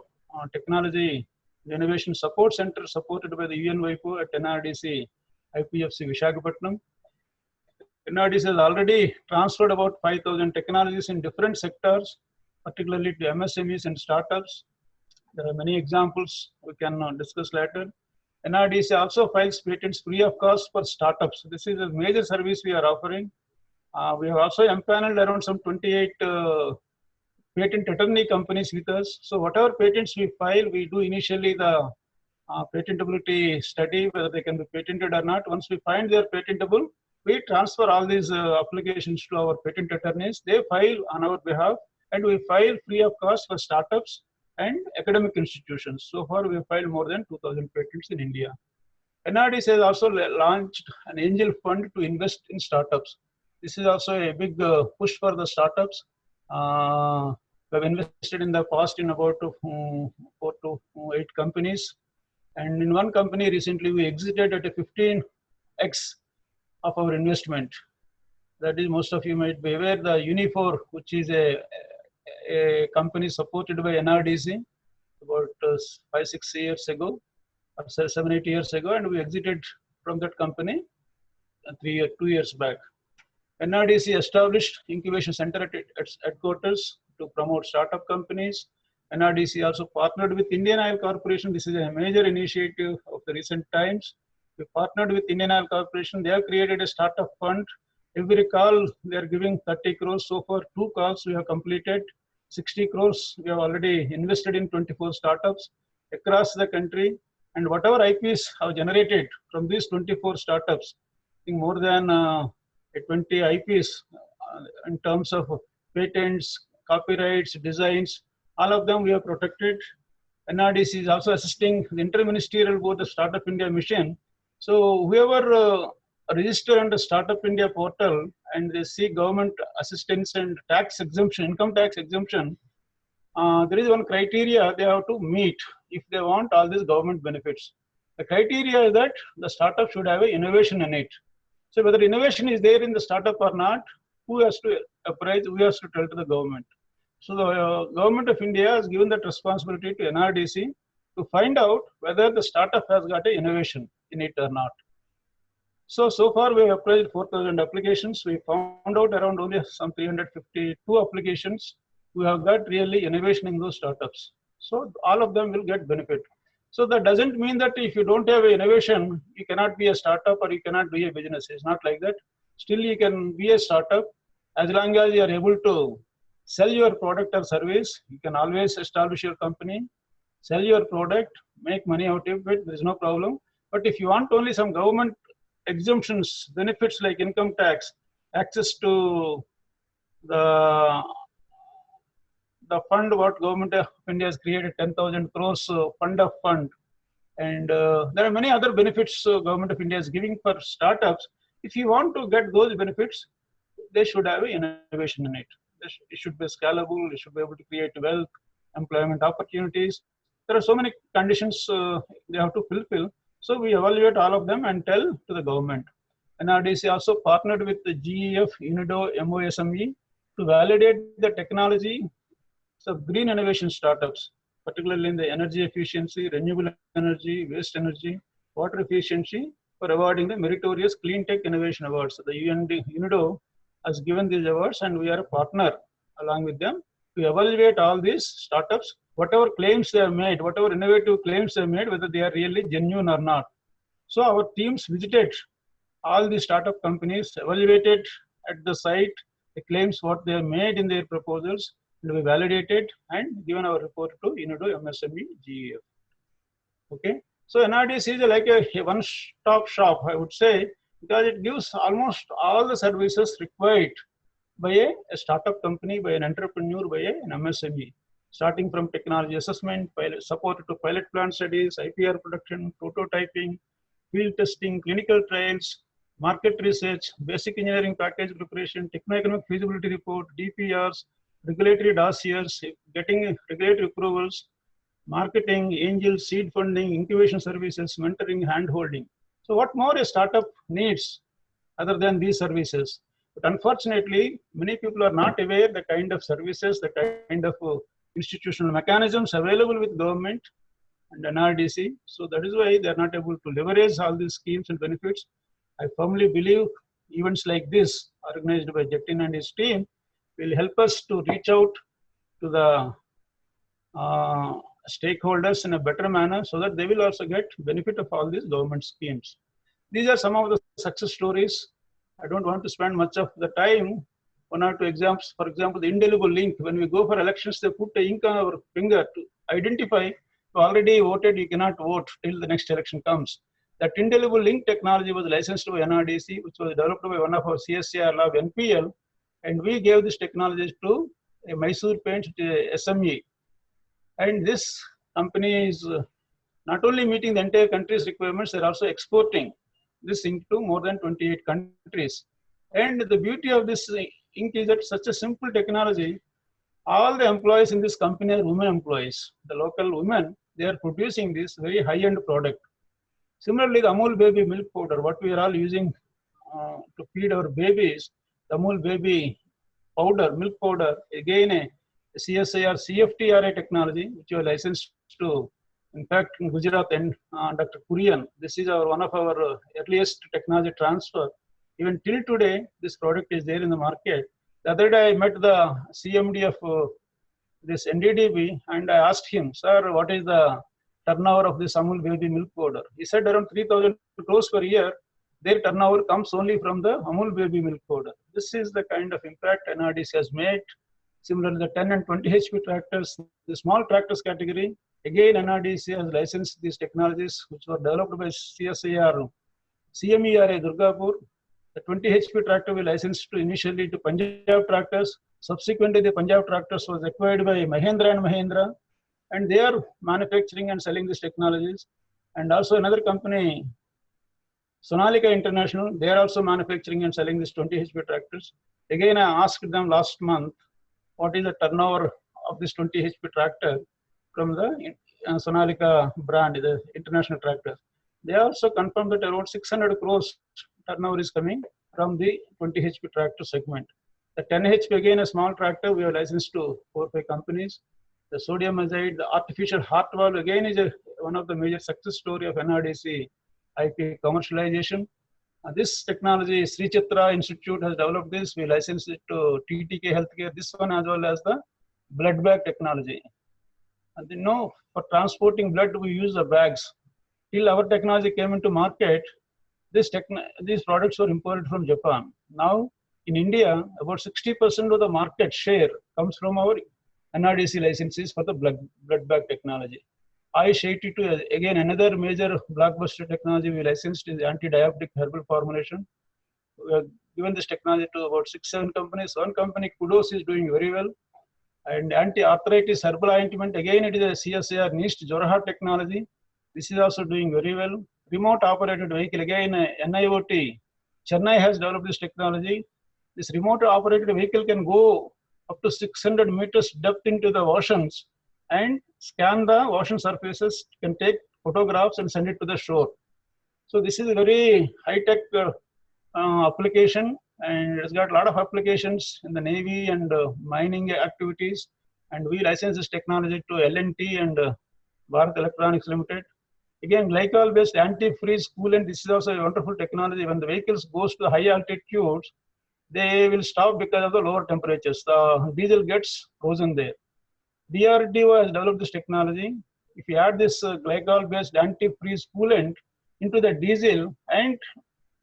Technology Innovation Support Center supported by the UN WIPO at NRDC IPFC Visakhapatnam. NRDC has already transferred about 5,000 technologies in different sectors, particularly to MSMEs and startups. There are many examples we can discuss later. NRDC also files patents free of cost for startups. This is a major service we are offering. We have also empaneled around some 28 patent attorney companies with us. So whatever patents we file, we do initially the patentability study, whether they can be patented or not. Once we find they are patentable, we transfer all these applications to our patent attorneys. They file on our behalf, and we file free of cost for startups and academic institutions. So far, we have filed more than 2,000 patents in India. NRDC has also launched an angel fund to invest in startups. This is also a big push for the startups. We have invested in the past in about 4 to 8 companies. And in one company recently, we exited at a 15x of our investment. That is, most of you might be aware, the Unifor, which is a company supported by NRDC about 5-6 years ago, or 7-8 years ago, and we exited from that company 2 years back. NRDC established incubation center at its headquarters to promote startup companies. NRDC also partnered with Indian Oil Corporation. This is a major initiative of the recent times. We partnered with Indian Oil Corporation. They have created a startup fund. Every call they are giving 30 crores. So far, 2 calls we have completed. 60 crores we have already invested in 24 startups across the country. And whatever IPs have generated from these 24 startups, I think more than 20 IPs in terms of patents, copyrights, designs, all of them we have protected. NRDC is also assisting the Interministerial Board of Startup India Mission. So whoever register under Startup India portal and they seek government assistance and tax exemption, income tax exemption, there is one criteria they have to meet if they want all these government benefits. The criteria is that the startup should have an innovation in it. So whether innovation is there in the startup or not, who has to apprise, who has to tell to the government. So the government of India has given that responsibility to NRDC to find out whether the startup has got an innovation in it or not. So far we have appraised 4,000 applications. We found out around only some 352 applications who have got really innovation in those startups. So all of them will get benefit. So that doesn't mean that if you don't have an innovation, you cannot be a startup or you cannot do a business. It's not like that. Still you can be a startup as long as you are able to sell your product or service. You can always establish your company, sell your product, make money out of it. There is no problem. But if you want only some government exemptions, benefits like income tax, access to the fund what government of India has created, 10,000 crores fund of fund. And there are many other benefits government of India is giving for startups. If you want to get those benefits, they should have an innovation in it. It should be scalable. It should be able to create wealth, employment opportunities. There are so many conditions they have to fulfill. So we evaluate all of them and tell to the government. NRDC also partnered with the GEF, UNIDO, MOSME to validate the technology of green innovation startups, particularly in the energy efficiency, renewable energy, waste energy, water efficiency, for awarding the meritorious Clean Tech Innovation Awards. So the UNIDO has given these awards and we are a partner along with them to evaluate all these startups, whatever claims they have made, whatever innovative claims they have made, whether they are really genuine or not. So our teams visited all the startup companies, evaluated at the site the claims what they have made in their proposals, and we validated and given our report to UNIDO, MSME, GEF. Okay, so NRDC is like a one-stop shop, I would say, because it gives almost all the services required by a startup company, by an entrepreneur, by an MSME, starting from technology assessment, support to pilot plant studies, IPR production, prototyping, field testing, clinical trials, market research, basic engineering package preparation, techno-economic feasibility report, DPRs, regulatory dossiers, getting regulatory approvals, marketing, angel, seed funding, incubation services, mentoring, hand-holding. So what more a startup needs other than these services? But unfortunately, many people are not aware the kind of services, the kind of institutional mechanisms available with government and NRDC. So that is why they are not able to leverage all these schemes and benefits. I firmly believe events like this, organized by Jatin and his team, will help us to reach out to the stakeholders in a better manner so that they will also get benefit of all these government schemes. These are some of the success stories. I don't want to spend much of the time. 1 or 2 examples. For example, the indelible link. When we go for elections, they put the ink on our finger to identify you already voted, you cannot vote till the next election comes. That indelible link technology was licensed by NRDC, which was developed by one of our CSIR lab, NPL, and we gave this technology to a Mysore Paint SME. And this company is not only meeting the entire country's requirements, they're also exporting this ink to more than 28 countries. And the beauty of this ink is that such a simple technology, all the employees in this company are women employees. The local women, they are producing this very high-end product. Similarly, the Amul baby milk powder, what we are all using to feed our babies, the Amul baby powder, milk powder, again a CSIR CFTRA technology, which we are licensed to, in fact, in Gujarat and Dr. Kurian. This is one of our earliest technology transfer. Even till today, this product is there in the market. The other day, I met the CMD of this NDDB and I asked him, sir, what is the turnover of this Amul baby milk powder? He said around 3,000 crores per year. Their turnover comes only from the Amul baby milk powder. This is the kind of impact NRDC has made. Similarly, the 10 and 20 HP tractors, the small tractors category, again NRDC has licensed these technologies which were developed by CSIR, CMERA Durgapur. The 20 HP tractor we licensed initially to Punjab Tractors. Subsequently, the Punjab Tractors was acquired by Mahindra and Mahindra, and they are manufacturing and selling these technologies. And also another company, Sonalika International, they are also manufacturing and selling these 20 HP tractors. Again, I asked them last month, what is the turnover of this 20 HP tractor from the Sonalika brand, the international tractor. They also confirmed that around 600 crores turnover is coming from the 20 HP tractor segment. The 10 HP, again, a small tractor, we have licensed to 4 or 5 companies. The sodium azide, the artificial heart valve, again, is one of the major success story of NRDC IP commercialization. This technology, Sri Chitra Institute has developed this. We licensed it to TTK Healthcare, this one as well as the blood bag technology. And they know for transporting blood, we use the bags. Till our technology came into market, these products were imported from Japan. Now, in India, about 60% of the market share comes from our NRDC licenses for the blood bag technology. Ayush 82, again, another major blockbuster technology we licensed is anti-diabetic herbal formulation. We have given this technology to about 6-7 companies. One company, Kudos, is doing very well. And anti-arthritis herbal ointment, again, it is a CSIR NIST Jorhat technology. This is also doing very well. Remote operated vehicle, again, NIOT. Chennai has developed this technology. This remote operated vehicle can go up to 600 meters depth into the oceans and scan the ocean surfaces, can take photographs and send it to the shore. So this is a very high-tech application, and it's got a lot of applications in the Navy and mining activities. And we license this technology to L&T and Bharat Electronics Limited. Again, glycol-based antifreeze coolant, this is also a wonderful technology. When the vehicles goes to high altitudes, they will stop because of the lower temperatures. The diesel gets frozen there. DRDO has developed this technology. If you add this glycol-based antifreeze coolant into the diesel and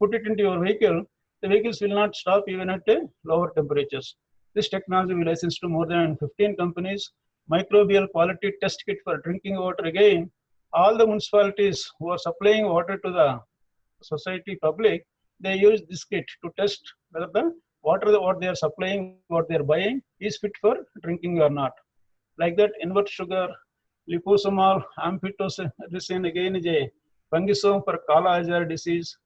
put it into your vehicle, the vehicles will not stop even at lower temperatures. This technology we licensed to more than 15 companies. Microbial quality test kit for drinking water. Again, all the municipalities who are supplying water to the society public, they use this kit to test whether the water what they are supplying, what they are buying is fit for drinking or not. Like that, invert sugar, liposomal amphotericin, again is a fungicide for Kala-Azar disease.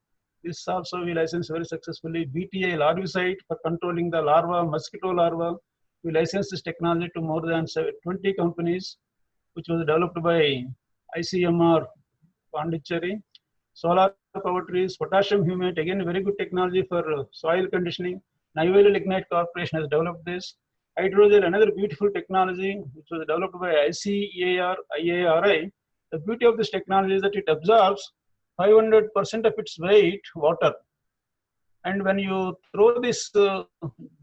This also we licensed very successfully. BTA larvicide for controlling the larva, mosquito larva. We licensed this technology to more than 20 companies, which was developed by ICMR Pondicherry. Solar power trees, potassium humate, again very good technology for soil conditioning. Naivalil Lignite Corporation has developed this. Hydrogel, another beautiful technology which was developed by ICAR, IARI. The beauty of this technology is that it absorbs 500% of its weight water. And when you throw this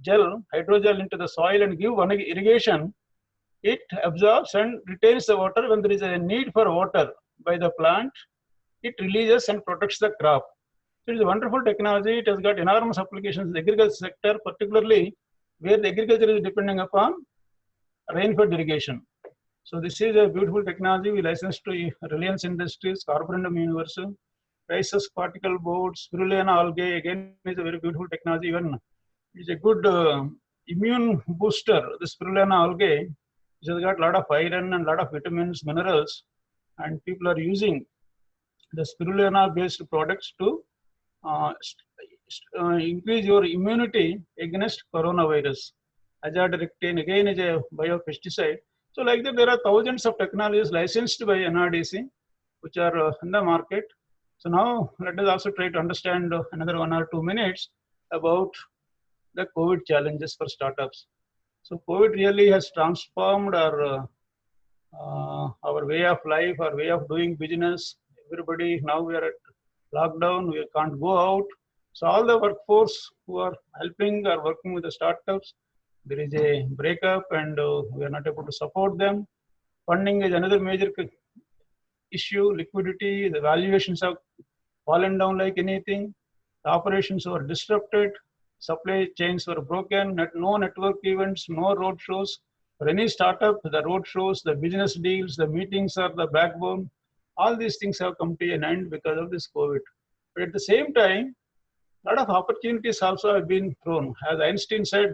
gel, hydrogel into the soil and give one irrigation, it absorbs and retains the water. When there is a need for water by the plant, it releases and protects the crop. So it is a wonderful technology. It has got enormous applications in the agriculture sector, particularly where the agriculture is depending upon rainfed irrigation. So this is a beautiful technology we licensed to Reliance Industries, Carborundum Universal, Rhesus particle board, Spirulina algae, again is a very beautiful technology. Even it's a good immune booster, the Spirulina algae, which has got a lot of iron and a lot of vitamins, minerals, and people are using the Spirulina based products to increase your immunity against coronavirus. Azadirachtin again is a biopesticide. So like that, there are thousands of technologies licensed by NRDC, which are in the market. So now let us also try to understand another 1 or 2 minutes about the COVID challenges for startups. So COVID really has transformed our way of life, our way of doing business. Everybody, now we are at lockdown, we can't go out. So all the workforce who are helping are working with the startups. There is a breakup and we are not able to support them. Funding is another major issue. Liquidity, the valuations have fallen down like anything. The operations were disrupted. Supply chains were broken. No network events, no road shows. For any startup, the road shows, the business deals, the meetings are the backbone. All these things have come to an end because of this COVID. But at the same time, a lot of opportunities also have been thrown. As Einstein said,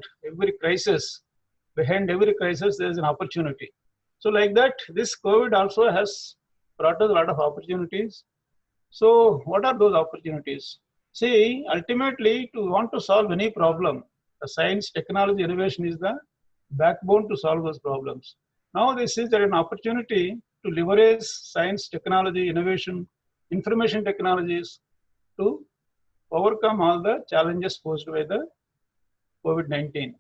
behind every crisis, there is an opportunity. So like that, this COVID also has brought us a lot of opportunities. So what are those opportunities? See, ultimately, to want to solve any problem, the science, technology, innovation is the backbone to solve those problems. Now this is an opportunity to leverage science, technology, innovation, information technologies to overcome all the challenges posed by the COVID-19.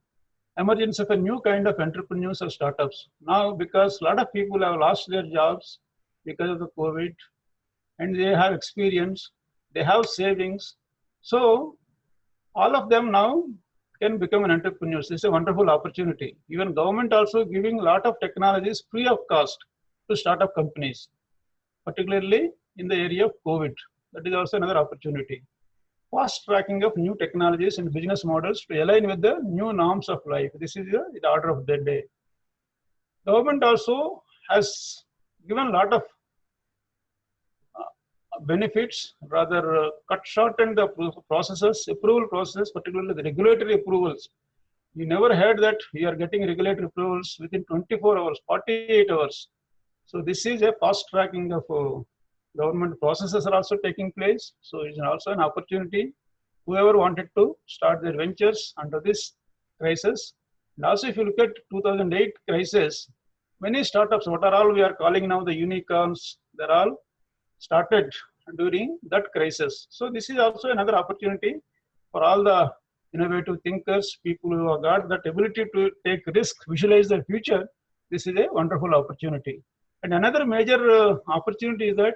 Emergence of a new kind of entrepreneurs or startups. Now, because a lot of people have lost their jobs because of the COVID, and they have experience, they have savings. So all of them now can become an entrepreneur. This is a wonderful opportunity. Even government also giving a lot of technologies free of cost to startup companies, particularly in the area of COVID. That is also another opportunity. Fast tracking of new technologies and business models to align with the new norms of life. This is the order of the day. Government also has given a lot of benefits, rather shorten the approval process, particularly the regulatory approvals. We never heard that we are getting regulatory approvals within 24 hours, 48 hours. So this is a fast tracking of government processes are also taking place. So it's also an opportunity. Whoever wanted to start their ventures under this crisis. And also if you look at 2008 crisis, many startups, what are all we are calling now the unicorns, they're all started during that crisis. So this is also another opportunity for all the innovative thinkers, people who have got that ability to take risk, visualize their future. This is a wonderful opportunity. And another major opportunity is that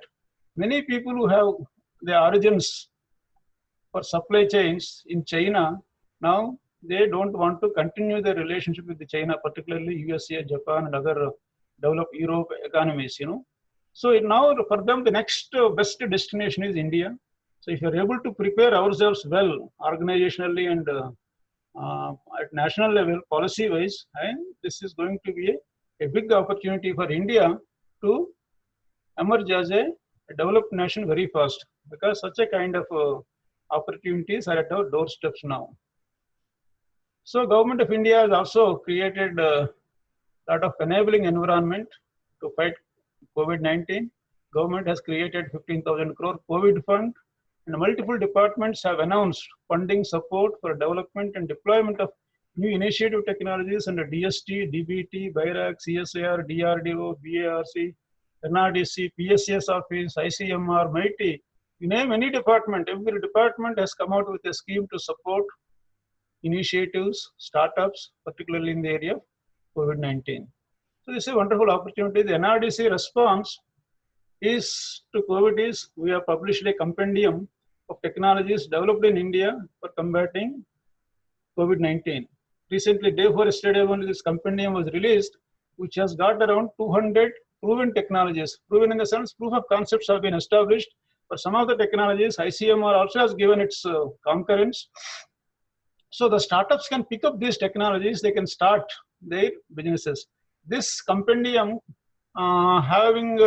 many people who have their origins for supply chains in China, now they don't want to continue their relationship with China, particularly USA, Japan, and other developed Europe economies, So now for them, the next best destination is India. So if you're able to prepare ourselves well, organizationally and at national level, policy-wise, and this is going to be a big opportunity for India to emerge as a developed nation very fast, because such a kind of opportunities are at our doorsteps now. So Government of India has also created a lot of enabling environment to fight COVID-19. Government has created 15,000 crore COVID fund, and multiple departments have announced funding support for development and deployment of new initiative technologies under DST, DBT, BIRAC, CSIR, DRDO, BARC, NRDC, PSCS office, ICMR, MIT. You name any department, every department has come out with a scheme to support initiatives, startups, particularly in the area of COVID-19. So this is a wonderful opportunity. The NRDC response is to COVID is we have published a compendium of technologies developed in India for combating COVID-19. Recently, day before yesterday, when this compendium was released, which has got around 200 proven technologies. Proven in the sense, proof of concepts have been established. For some of the technologies, ICMR also has given its concurrence. So the startups can pick up these technologies, they can start their businesses. This compendium having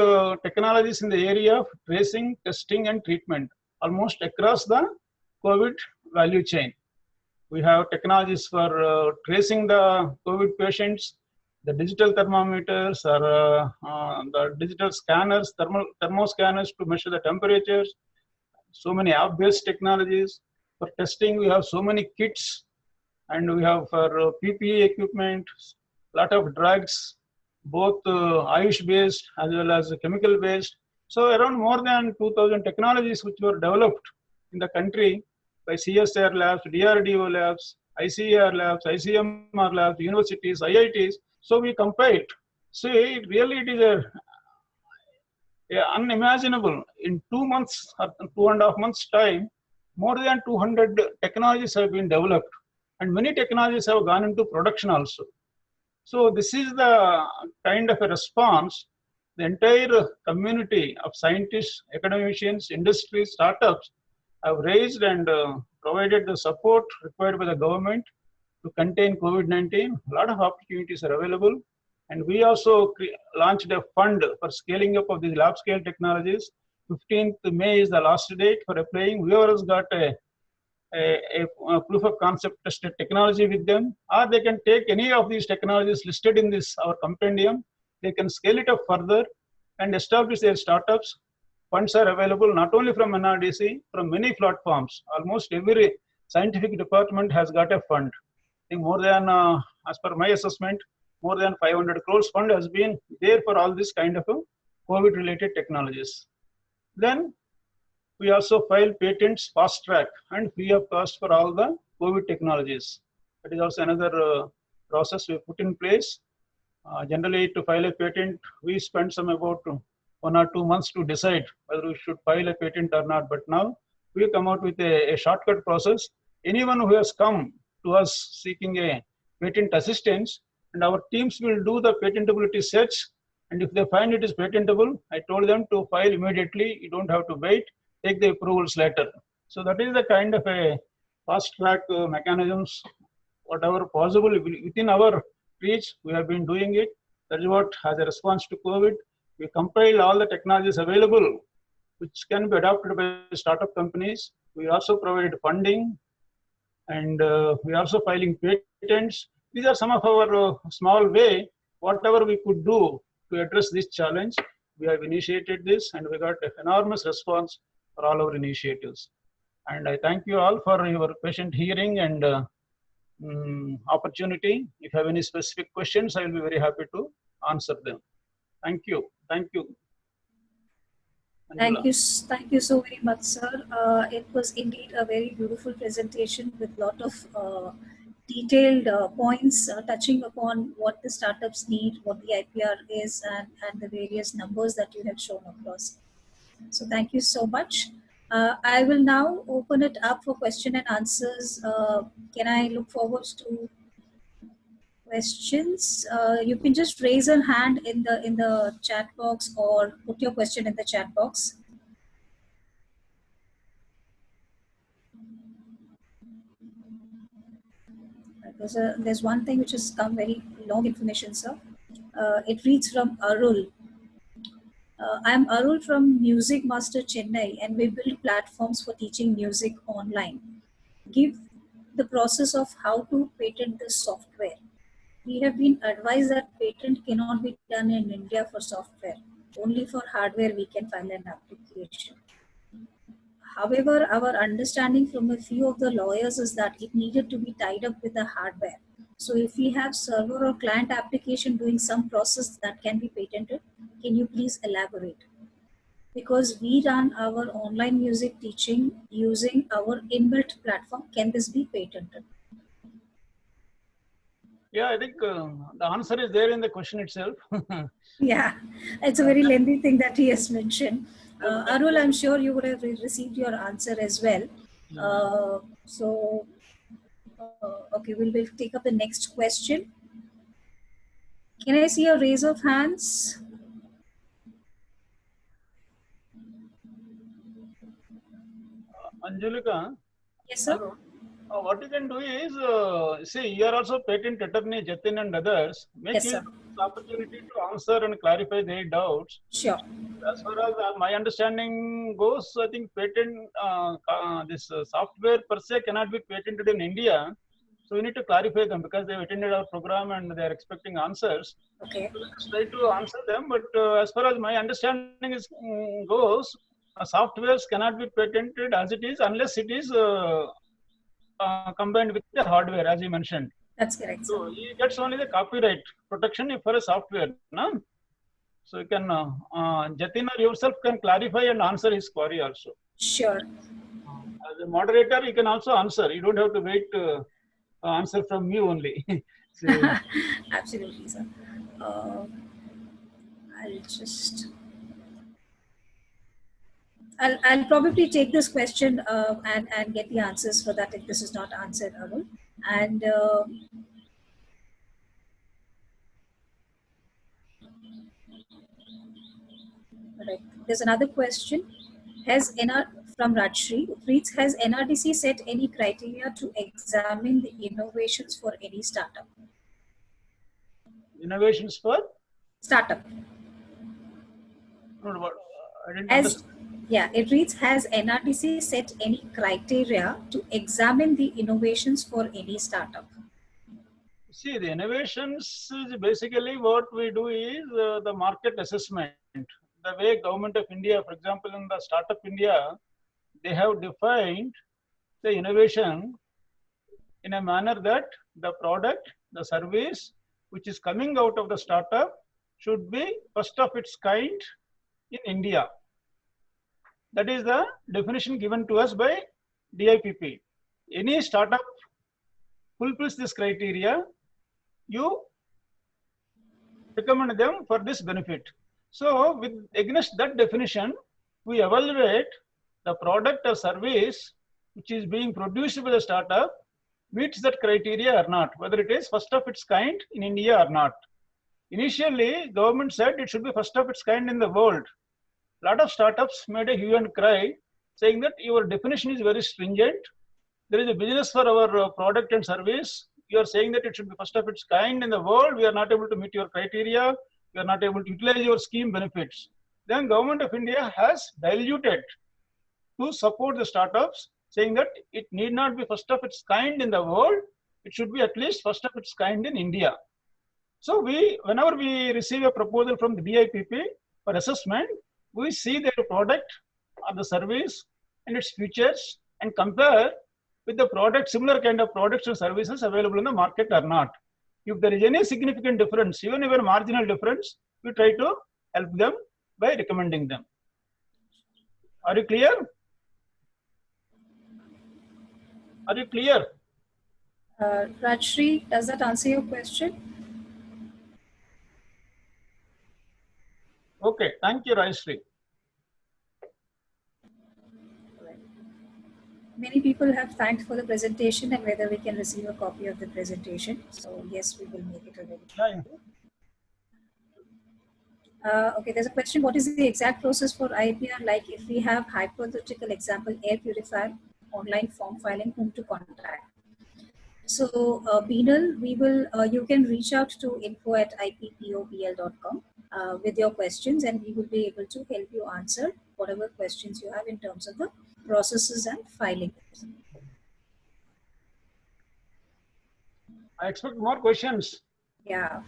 technologies in the area of tracing, testing, and treatment almost across the COVID value chain. We have technologies for tracing the COVID patients, the digital thermometers, or the digital scanners, thermo scanners to measure the temperatures. So many app-based technologies. For testing, we have so many kits, and we have for PPE equipment, a lot of drugs, both Ayush-based as well as chemical-based. So around more than 2,000 technologies which were developed in the country by CSIR labs, DRDO labs, ICAR labs, ICMR labs, universities, IITs. So we compiled. See, really it is a unimaginable. In 2 months or 2.5 months time, more than 200 technologies have been developed, and many technologies have gone into production also. So this is the kind of a response the entire community of scientists, academicians, industry, startups have raised and provided the support required by the government to contain COVID-19. A lot of opportunities are available. And we also launched a fund for scaling up of these lab scale technologies. 15th May is the last date for applying. Whoever has got a proof of concept tested technology with them, or they can take any of these technologies listed in this our compendium. They can scale it up further and establish their startups. Funds are available not only from NRDC, from many platforms. Almost every scientific department has got a fund. I think more than, as per my assessment, more than 500 crores fund has been there for all this kind of COVID-related technologies. Then we also file patents fast track and free of cost for all the COVID technologies. That is also another process we put in place. Generally, to file a patent, we spend some about 1 or 2 months to decide whether we should file a patent or not. But now we come out with a shortcut process. Anyone who has come to us seeking a patent assistance, and our teams will do the patentability search. And if they find it is patentable, I told them to file immediately. You don't have to wait. Take the approvals later. So that is the kind of a fast track mechanisms, whatever possible within our reach, we have been doing it. That is what, as a response to COVID, we compiled all the technologies available which can be adopted by startup companies. We also provided funding, and we are also filing patents. These are some of our small way, whatever we could do to address this challenge. We have initiated this, and we got an enormous response for all our initiatives. And I thank you all for your patient hearing and opportunity. If you have any specific questions, I will be very happy to answer them. Thank you. Thank you. Thank you so very much, sir. It was indeed a very beautiful presentation with a lot of detailed points touching upon what the startups need, what the IPR is, and the various numbers that you have shown across. So thank you so much. I will now open it up for question and answers. Can I look forward to questions? You can just raise a hand in the chat box or put your question in the chat box. There's one thing which has come very long information, sir. It reads from Arul. I'm Arul from Music Master Chennai, and we build platforms for teaching music online. Give the process of how to patent the software. We have been advised that patent cannot be done in India for software. Only for hardware we can file an application. However, our understanding from a few of the lawyers is that it needed to be tied up with the hardware. So if we have server or client application doing some process that can be patented, can you please elaborate? Because we run our online music teaching using our inbuilt platform, can this be patented? Yeah, I think the answer is there in the question itself. Yeah, it's a very lengthy thing that he has mentioned. Arul, I'm sure you would have received your answer as well. Okay, we'll take up the next question. Can I see a raise of hands? Anjulika? Yes, sir. What you can do is, see, you are also patent attorney, Jatin and others. Make Yes, use sir. of this opportunity to answer and clarify their doubts. Sure. As far as my understanding goes, I think patent, software per se cannot be patented in India. So we need to clarify them because they've attended our program and they're expecting answers. Okay. So let's try to answer them. But as far as my understanding goes, softwares cannot be patented as it is unless it is combined with the hardware, as you mentioned. That's correct, sir. So he gets only the copyright protection for a software. No? So you can, Jatin or yourself can clarify and answer his query also. Sure. As a moderator, you can also answer. You don't have to wait answer from me only. So, absolutely, sir. I'll just... I'll probably take this question and get the answers for that if this is not answered, Arul. And right. There's another question. Has NR from Rajshri reads, has NRDC set any criteria to examine the innovations for any startup? Innovations for? Startup. No, what, I didn't As, understand. yeah, it reads, has NRDC set any criteria to examine the innovations for any startup? See, the innovations is basically what we do is the market assessment. The way Government of India, for example, in the Startup India, they have defined the innovation in a manner that the product, the service, which is coming out of the startup should be first of its kind in India. That is the definition given to us by DIPP. Any startup fulfills this criteria, you recommend them for this benefit. So with against that definition, we evaluate the product or service which is being produced by the startup meets that criteria or not, whether it is first of its kind in India or not. Initially, government said it should be first of its kind in the world. A lot of startups made a hue and cry saying that your definition is very stringent. There is a business for our product and service. You are saying that it should be first of its kind in the world. We are not able to meet your criteria. We are not able to utilize your scheme benefits. Then Government of India has diluted to support the startups, saying that it need not be first of its kind in the world. It should be at least first of its kind in India. So whenever we receive a proposal from the DIPP for assessment, we see their product or the service and its features and compare with the product, similar kind of products and services available in the market or not. If there is any significant difference, even a marginal difference, we try to help them by recommending them. Are you clear? Are you clear? Rajshri, does that answer your question? Okay, thank you, Rajshri. Many people have thanked for the presentation and whether we can receive a copy of the presentation. So yes, we will make it available. Okay, there's a question. What is the exact process for IPR? Like if we have hypothetical example, air purifier, online form filing, whom to contact? So Beenal, we will, you can reach out to info@ippopl.com with your questions, and we will be able to help you answer whatever questions you have in terms of the processes and filing. I expect more questions. Yeah.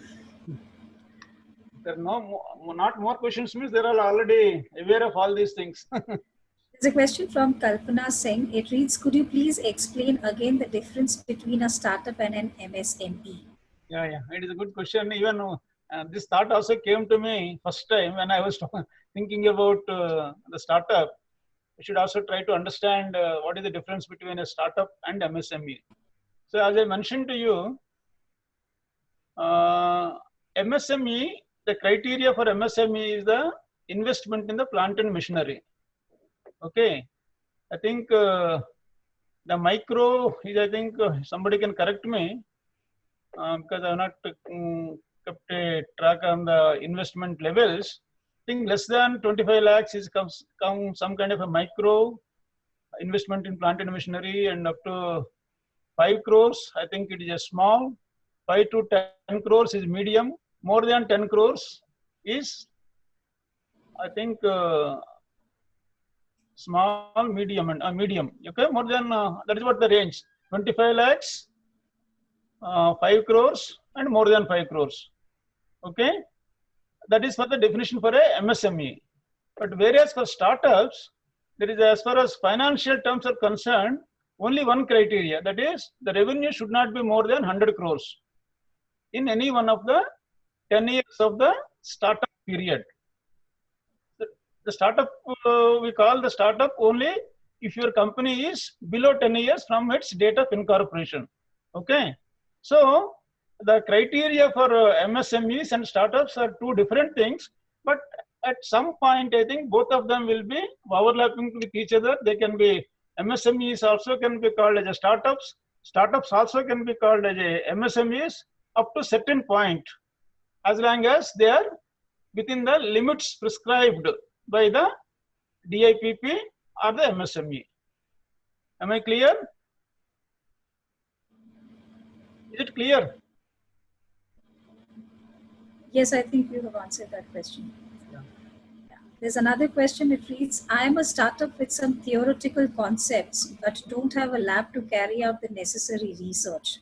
There are not more questions means they are already aware of all these things. There's a question from Kalpana Singh. It reads, could you please explain again the difference between a startup and an MSME? Yeah, it is a good question. Even this thought also came to me first time when I was thinking about the startup. We should also try to understand what is the difference between a startup and MSME. So as I mentioned to you, MSME, the criteria for MSME is the investment in the plant and machinery. Okay, I think the micro is, I think somebody can correct me because I have not kept a track on the investment levels. I think less than 25 lakhs is some kind of a micro investment in plant and machinery, and up to 5 crores, I think it is a small. 5 to 10 crores is medium. More than 10 crores is, I think, small, medium, and medium. Okay, more than that is what the range. 25 lakhs, 5 crores, and more than 5 crores. Okay, that is for the definition for a MSME. But whereas for startups, there is, as far as financial terms are concerned, only one criteria, that is the revenue should not be more than 100 crores in any one of the 10 years of the startup period. The startup, we call the startup only if your company is below 10 years from its date of incorporation. Okay, so the criteria for MSMEs and startups are two different things, but at some point, I think both of them will be overlapping with each other. They can be MSMEs also can be called as a startups. Startups also can be called as a MSMEs up to certain point, as long as they are within the limits prescribed by the DIPP or the MSME. Am I clear? Is it clear? Yes, I think you have answered that question. Yeah. There's another question. It reads, I am a startup with some theoretical concepts, but don't have a lab to carry out the necessary research.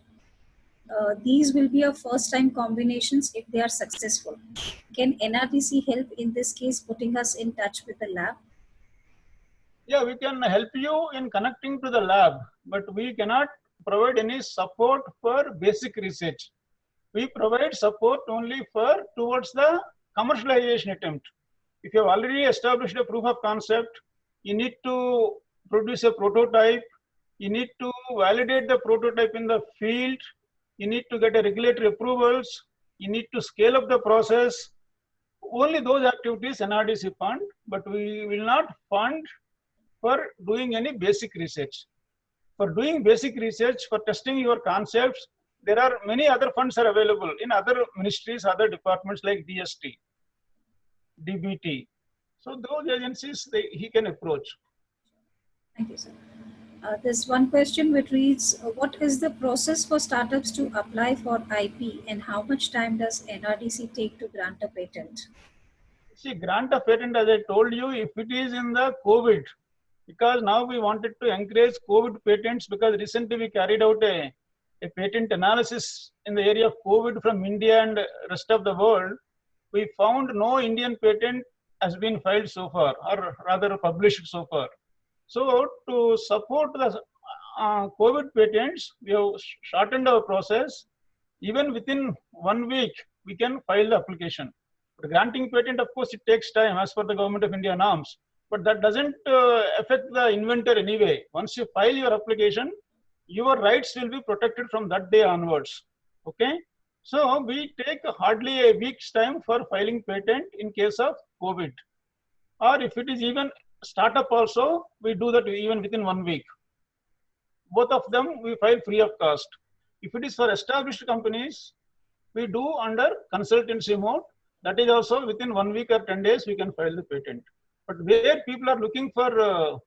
These will be our first-time combinations if they are successful. Can NRDC help in this case, putting us in touch with the lab? Yeah, we can help you in connecting to the lab, but we cannot provide any support for basic research. We provide support only for towards the commercialization attempt. If you have already established a proof of concept, you need to produce a prototype, you need to validate the prototype in the field, you need to get a regulatory approvals, you need to scale up the process. Only those activities NRDC fund, but we will not fund for doing any basic research. For doing basic research, for testing your concepts, there are many other funds are available in other ministries, other departments like DST, DBT. So those agencies, he can approach. Thank you, sir. There's one question which reads, what is the process for startups to apply for IP and how much time does NRDC take to grant a patent? See, grant a patent, as I told you, if it is in the COVID, because now we wanted to encourage COVID patents, because recently we carried out a patent analysis in the area of COVID from India and rest of the world. We found no Indian patent has been filed so far, or rather published so far. So to support the COVID patents, we have shortened our process. Even within 1 week, we can file the application. But granting patent, of course, it takes time as per the Government of India norms. But that doesn't affect the inventor anyway. Once you file your application, your rights will be protected from that day onwards. Okay? So we take hardly a week's time for filing patent in case of COVID. Or if it is even startup also, we do that even within 1 week. Both of them we file free of cost. If it is for established companies, we do under consultancy mode. That is also within 1 week or 10 days we can file the patent. But where people are looking for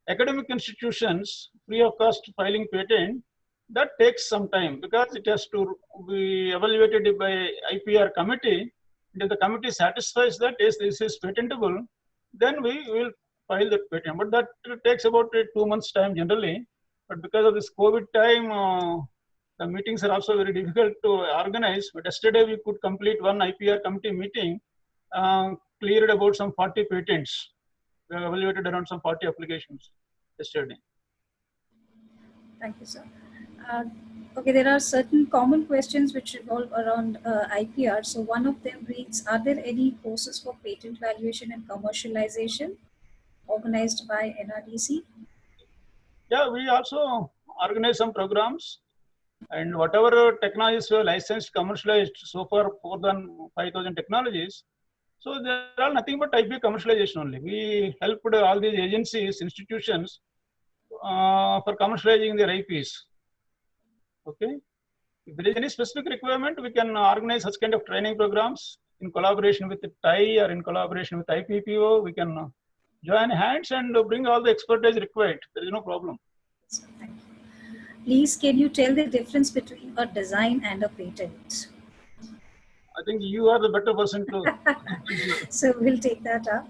academic institutions free of cost filing patent, that takes some time because it has to be evaluated by IPR committee. If the committee satisfies that yes, this is patentable, then we will file that patent. But that takes about 2 months time generally. But because of this COVID time, the meetings are also very difficult to organize. But yesterday we could complete one IPR committee meeting, cleared about some 40 patents. We have evaluated around some 40 applications yesterday. Thank you, sir. Okay, there are certain common questions which revolve around IPR. So one of them reads, are there any courses for patent valuation and commercialization organized by NRDC? Yeah, we also organize some programs, and whatever technologies were licensed, commercialized so far, more than 5,000 technologies. So they are nothing but IP commercialization only. We helped all these agencies, institutions for commercializing their IPs. Okay. If there is any specific requirement, we can organize such kind of training programs in collaboration with the TIE or in collaboration with IPPO. We can join hands and bring all the expertise required. There is no problem. Thank you. Please, can you tell the difference between a design and a patent? I think you are the better person to. So we'll take that up.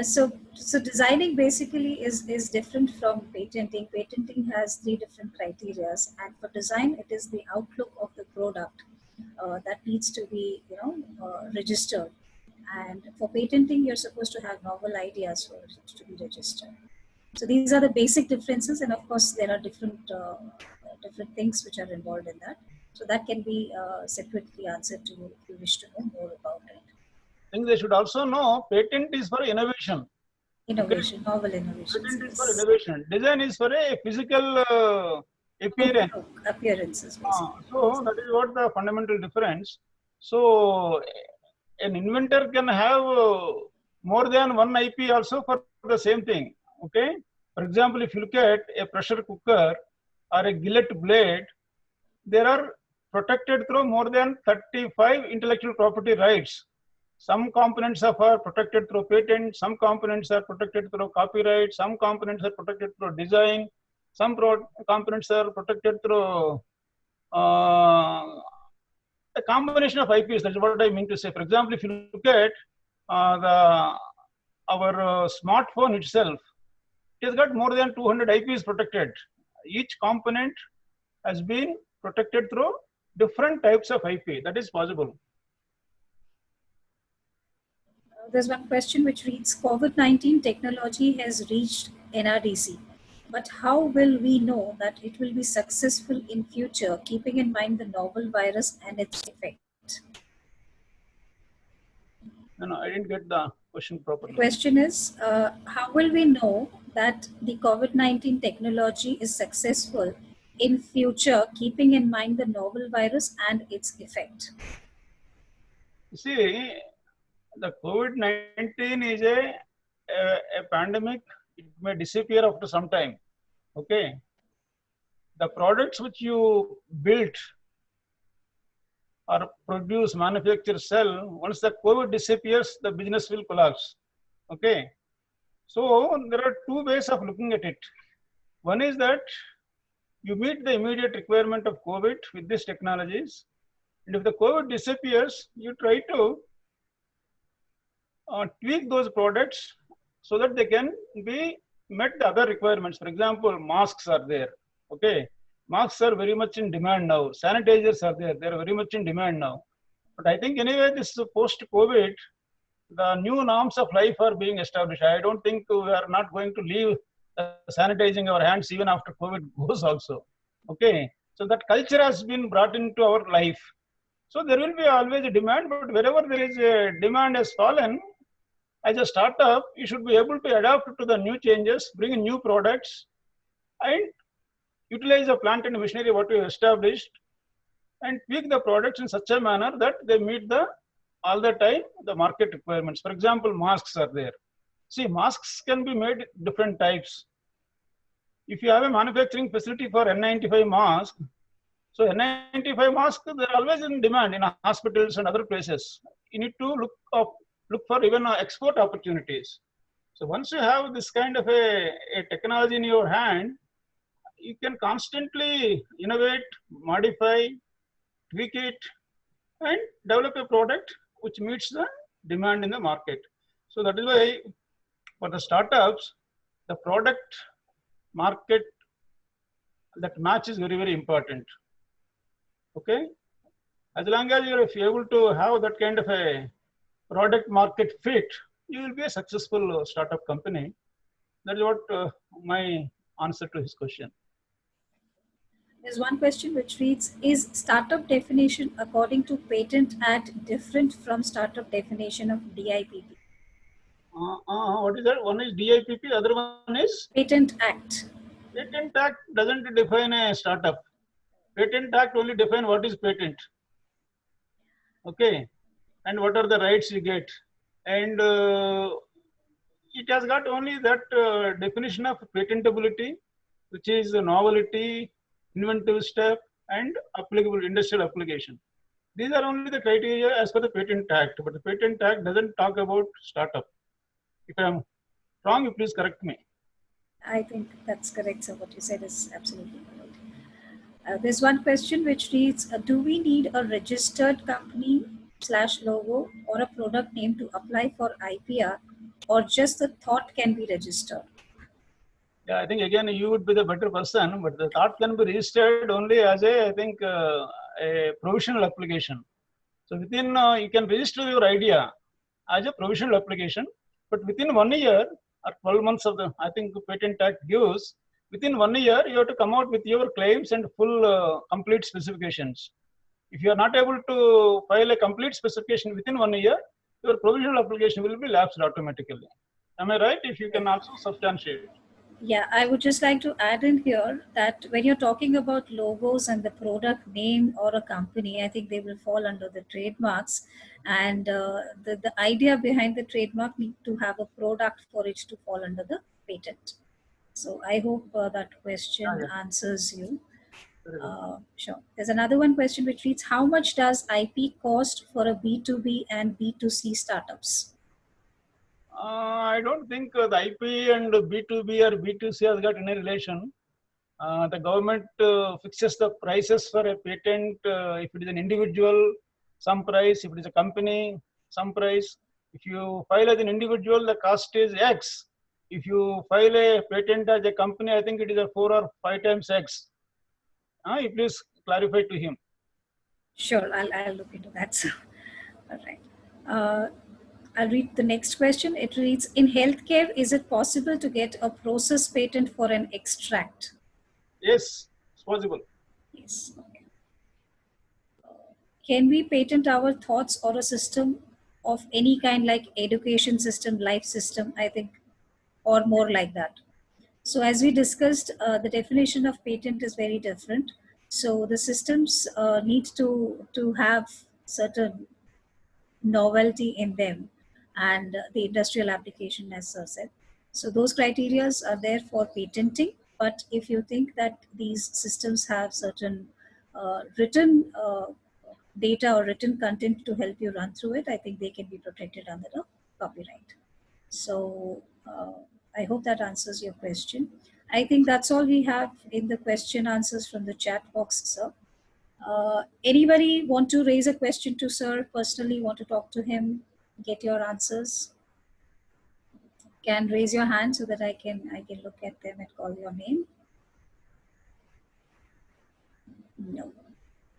So designing basically is different from patenting. Patenting has 3 different criteria, and for design, it is the outlook of the product that needs to be, registered. And for patenting, you're supposed to have novel ideas for it to be registered. So these are the basic differences, and of course, there are different things which are involved in that. So that can be separately answered to you if you wish to know more about it. I think they should also know patent is for innovation. Innovation, okay. Novel innovation. Patent is for innovation. Design is for a physical appearance. Appearances. So that is what the fundamental difference. So an inventor can have more than one IP also for the same thing. Okay. For example, if you look at a pressure cooker or a gillet blade, there are protected through more than 35 intellectual property rights. Some components are protected through patent, some components are protected through copyright, some components are protected through design, some components are protected through a combination of IPs. That's what I mean to say. For example, if you look at our smartphone itself, it has got more than 200 IPs protected. Each component has been protected through different types of IP. That is possible. There's one question which reads, COVID-19 technology has reached NRDC, but how will we know that it will be successful in future, keeping in mind the novel virus and its effect? No, I didn't get the question properly. The question is, how will we know that the COVID-19 technology is successful in future, keeping in mind the novel virus and its effect? You see, the COVID-19 is a pandemic. It may disappear after some time. Okay. The products which you built or produce, manufacture, sell, once the COVID disappears, the business will collapse. Okay. So there are two ways of looking at it. One is that you meet the immediate requirement of COVID with these technologies. And if the COVID disappears, you try to tweak those products so that they can be met the other requirements. For example, masks are there. Okay. Masks are very much in demand now. Sanitizers are there. They are very much in demand now. But I think anyway, this post-COVID, the new norms of life are being established. I don't think we are not going to leave sanitizing our hands even after COVID goes also. Okay. So that culture has been brought into our life. So there will be always a demand, but wherever there is a demand has fallen, as a startup, you should be able to adapt to the new changes, bring in new products, and utilize the plant and machinery what we established, and tweak the products in such a manner that they meet all the time the market requirements. For example, masks are there. See, masks can be made different types. If you have a manufacturing facility for N95 mask, so N95 masks, they're always in demand in hospitals and other places. You need to look for even export opportunities. So once you have this kind of a technology in your hand, you can constantly innovate, modify, tweak it, and develop a product which meets the demand in the market. So that is why for the startups, the product market, that match is very, very important. Okay. As long as you're able to have that kind of a product market fit, you will be a successful startup company. That is what my answer to his question. There's one question which reads, is startup definition according to Patent Act different from startup definition of DIPP? What is that? One is DIPP, other one is? Patent Act. Patent Act doesn't define a startup. Patent Act only define what is patent. Okay. And what are the rights you get. And it has got only that definition of patentability, which is novelty, inventive step, and applicable industrial application. These are only the criteria as per the Patent Act, but the Patent Act doesn't talk about startup. If I am wrong, you please correct me. I think that's correct, sir. What you said is absolutely correct. There's one question which reads, do we need a registered company / logo or a product name to apply for IPR, or just the thought can be registered? Yeah, I think again you would be the better person, but the thought can be registered only as a provisional application. So within you can register your idea as a provisional application, but within 1 year or 12 months of the, I think Patent Act gives, within 1 year you have to come out with your claims and full complete specifications. If you are not able to file a complete specification within 1 year, your provisional application will be lapsed automatically. Am I right? If you can also substantiate. Yeah, I would just like to add in here that when you're talking about logos and the product name or a company, I think they will fall under the trademarks. And the idea behind the trademark need to have a product for it to fall under the patent. So I hope that question Yeah, answers you. very good. Sure. There's another one question which reads, how much does IP cost for a B2B and B2C startups? I don't think the IP and B2B or B2C has got any relation. The government fixes the prices for a patent. If it is an individual, some price. If it is a company, some price. If you file as an individual, the cost is X. If you file a patent as a company, I think it is a 4 or 5 times X. Please clarify to him. Sure, I'll look into that. So, all right. I'll read the next question. It reads, in healthcare, is it possible to get a process patent for an extract? Yes, it's possible. Yes. Okay. Can we patent our thoughts or a system of any kind, like education system, life system, I think, or more like that? So as we discussed, the definition of patent is very different. So the systems need to have certain novelty in them and the industrial application, as Sir said. So those criterias are there for patenting. But if you think that these systems have certain written data or written content to help you run through it, I think they can be protected under the copyright. So I hope that answers your question. I think that's all we have in the question answers from the chat box, sir. Anybody want to raise a question to sir personally, want to talk to him, get your answers? Can raise your hand so that I can look at them and call your name. No.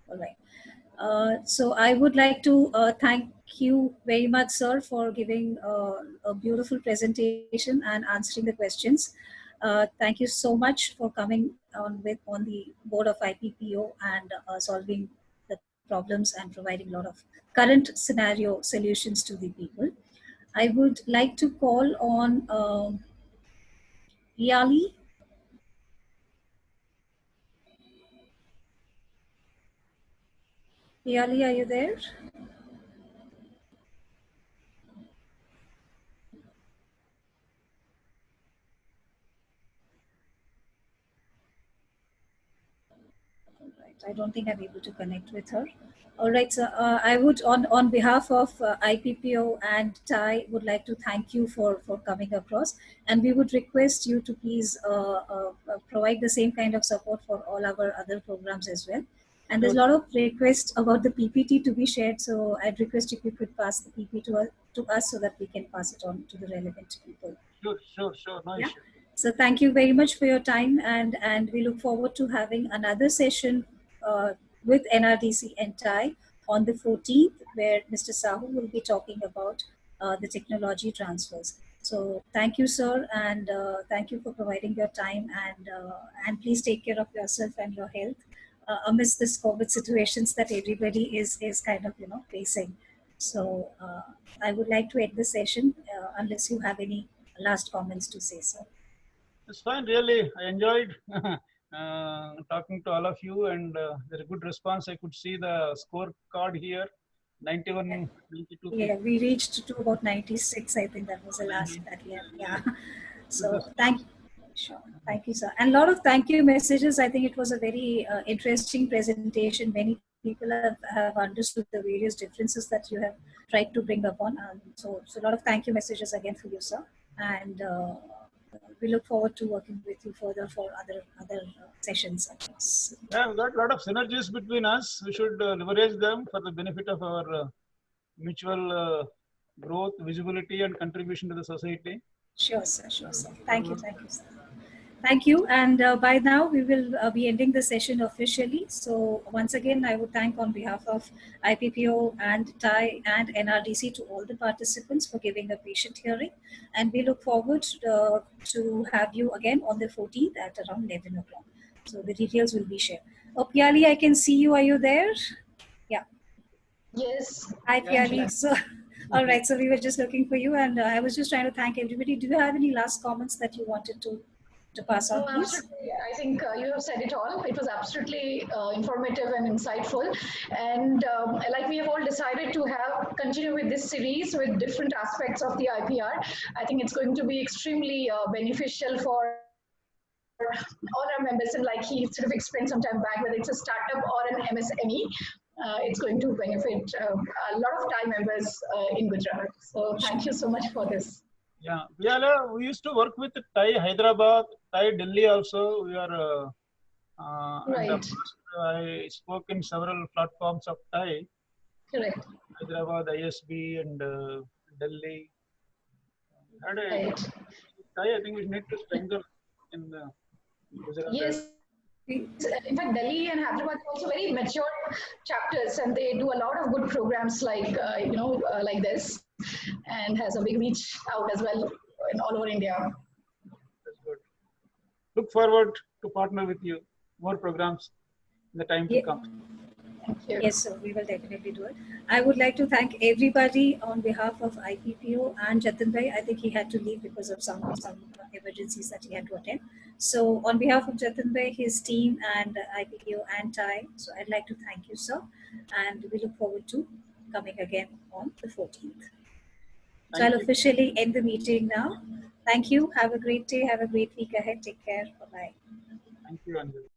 All right. So I would like to thank you very much, sir, for giving a beautiful presentation and answering the questions. Thank you so much for coming on the board of IPPO and solving the problems and providing a lot of current scenario solutions to the people. I would like to call on Yali. Yali, are you there? I don't think I'm able to connect with her. All right, so I would, on behalf of IPPO and TIE, would like to thank you for coming across. And we would request you to please provide the same kind of support for all our other programs as well. And there's a lot of requests about the PPT to be shared. So I'd request if you could pass the PPT to us so that we can pass it on to the relevant people. Sure. No issue. So thank you very much for your time, and we look forward to having another session with NRDC and TIE on the 14th, where Mr. Sahu will be talking about the technology transfers. So thank you, sir, and thank you for providing your time, and please take care of yourself and your health amidst this COVID situations that everybody is kind of facing. So I would like to end the session unless you have any last comments to say, sir. It's fine, really. I enjoyed talking to all of you, and there's a good response. I could see the scorecard here, 91, 92. Yeah, we reached to about 96. I think that was the last that we had. Yeah. So thank you, sir. And a lot of thank you messages. I think it was a very interesting presentation. Many people have understood the various differences that you have tried to bring upon. So a lot of thank you messages again for you, sir. And we look forward to working with you further for other sessions. Yeah, we've got a lot of synergies between us. We should leverage them for the benefit of our mutual growth, visibility, and contribution to the society. Sure, sir. Thank you, sir. Thank you. And by now, we will be ending the session officially. So once again, I would thank on behalf of IPPO and TIE and NRDC to all the participants for giving a patient hearing. And we look forward to have you again on the 14th at around 11 o'clock. So the details will be shared. Oh, Piali, I can see you. Are you there? Yeah. Yes. Hi, Piali. So, all right. So we were just looking for you. And I was just trying to thank everybody. Do you have any last comments that you wanted to to pass on, No, please? absolutely. I think you have said it all. It was absolutely informative and insightful. And like we have all decided to have continue with this series with different aspects of the IPR. I think it's going to be extremely beneficial for all our members. And like he sort of explained some time back, whether it's a startup or an MSME, it's going to benefit a lot of Thai members in Gujarat. So thank you so much for this. Yeah, we used to work with Thai Hyderabad, Thai Delhi also. We are in the Right. past, I spoke in several platforms of Thai, Correct. Hyderabad, ISB, and Delhi. Had a Right. Thai, I think we need to strengthen in Gujarat. Yes. In fact, Delhi and Hyderabad are also very mature chapters, and they do a lot of good programs like like this, and has a big reach out as well in all over India. That's good. Look forward to partner with you. More programs in the time to Yeah. come. Thank you. Yes, sir, we will definitely do it. I would like to thank everybody on behalf of IPPO and Jatin Bhai. I think he had to leave because of some emergencies that he had to attend. So on behalf of Jatin Bhai, his team, and IPPO and TAI, so I'd like to thank you, sir. And we look forward to coming again on the 14th. So Thank I'll you. officially end the meeting now. Thank you. Have a great day. Have a great week ahead. Take care. Bye-bye. Thank you, Anjali.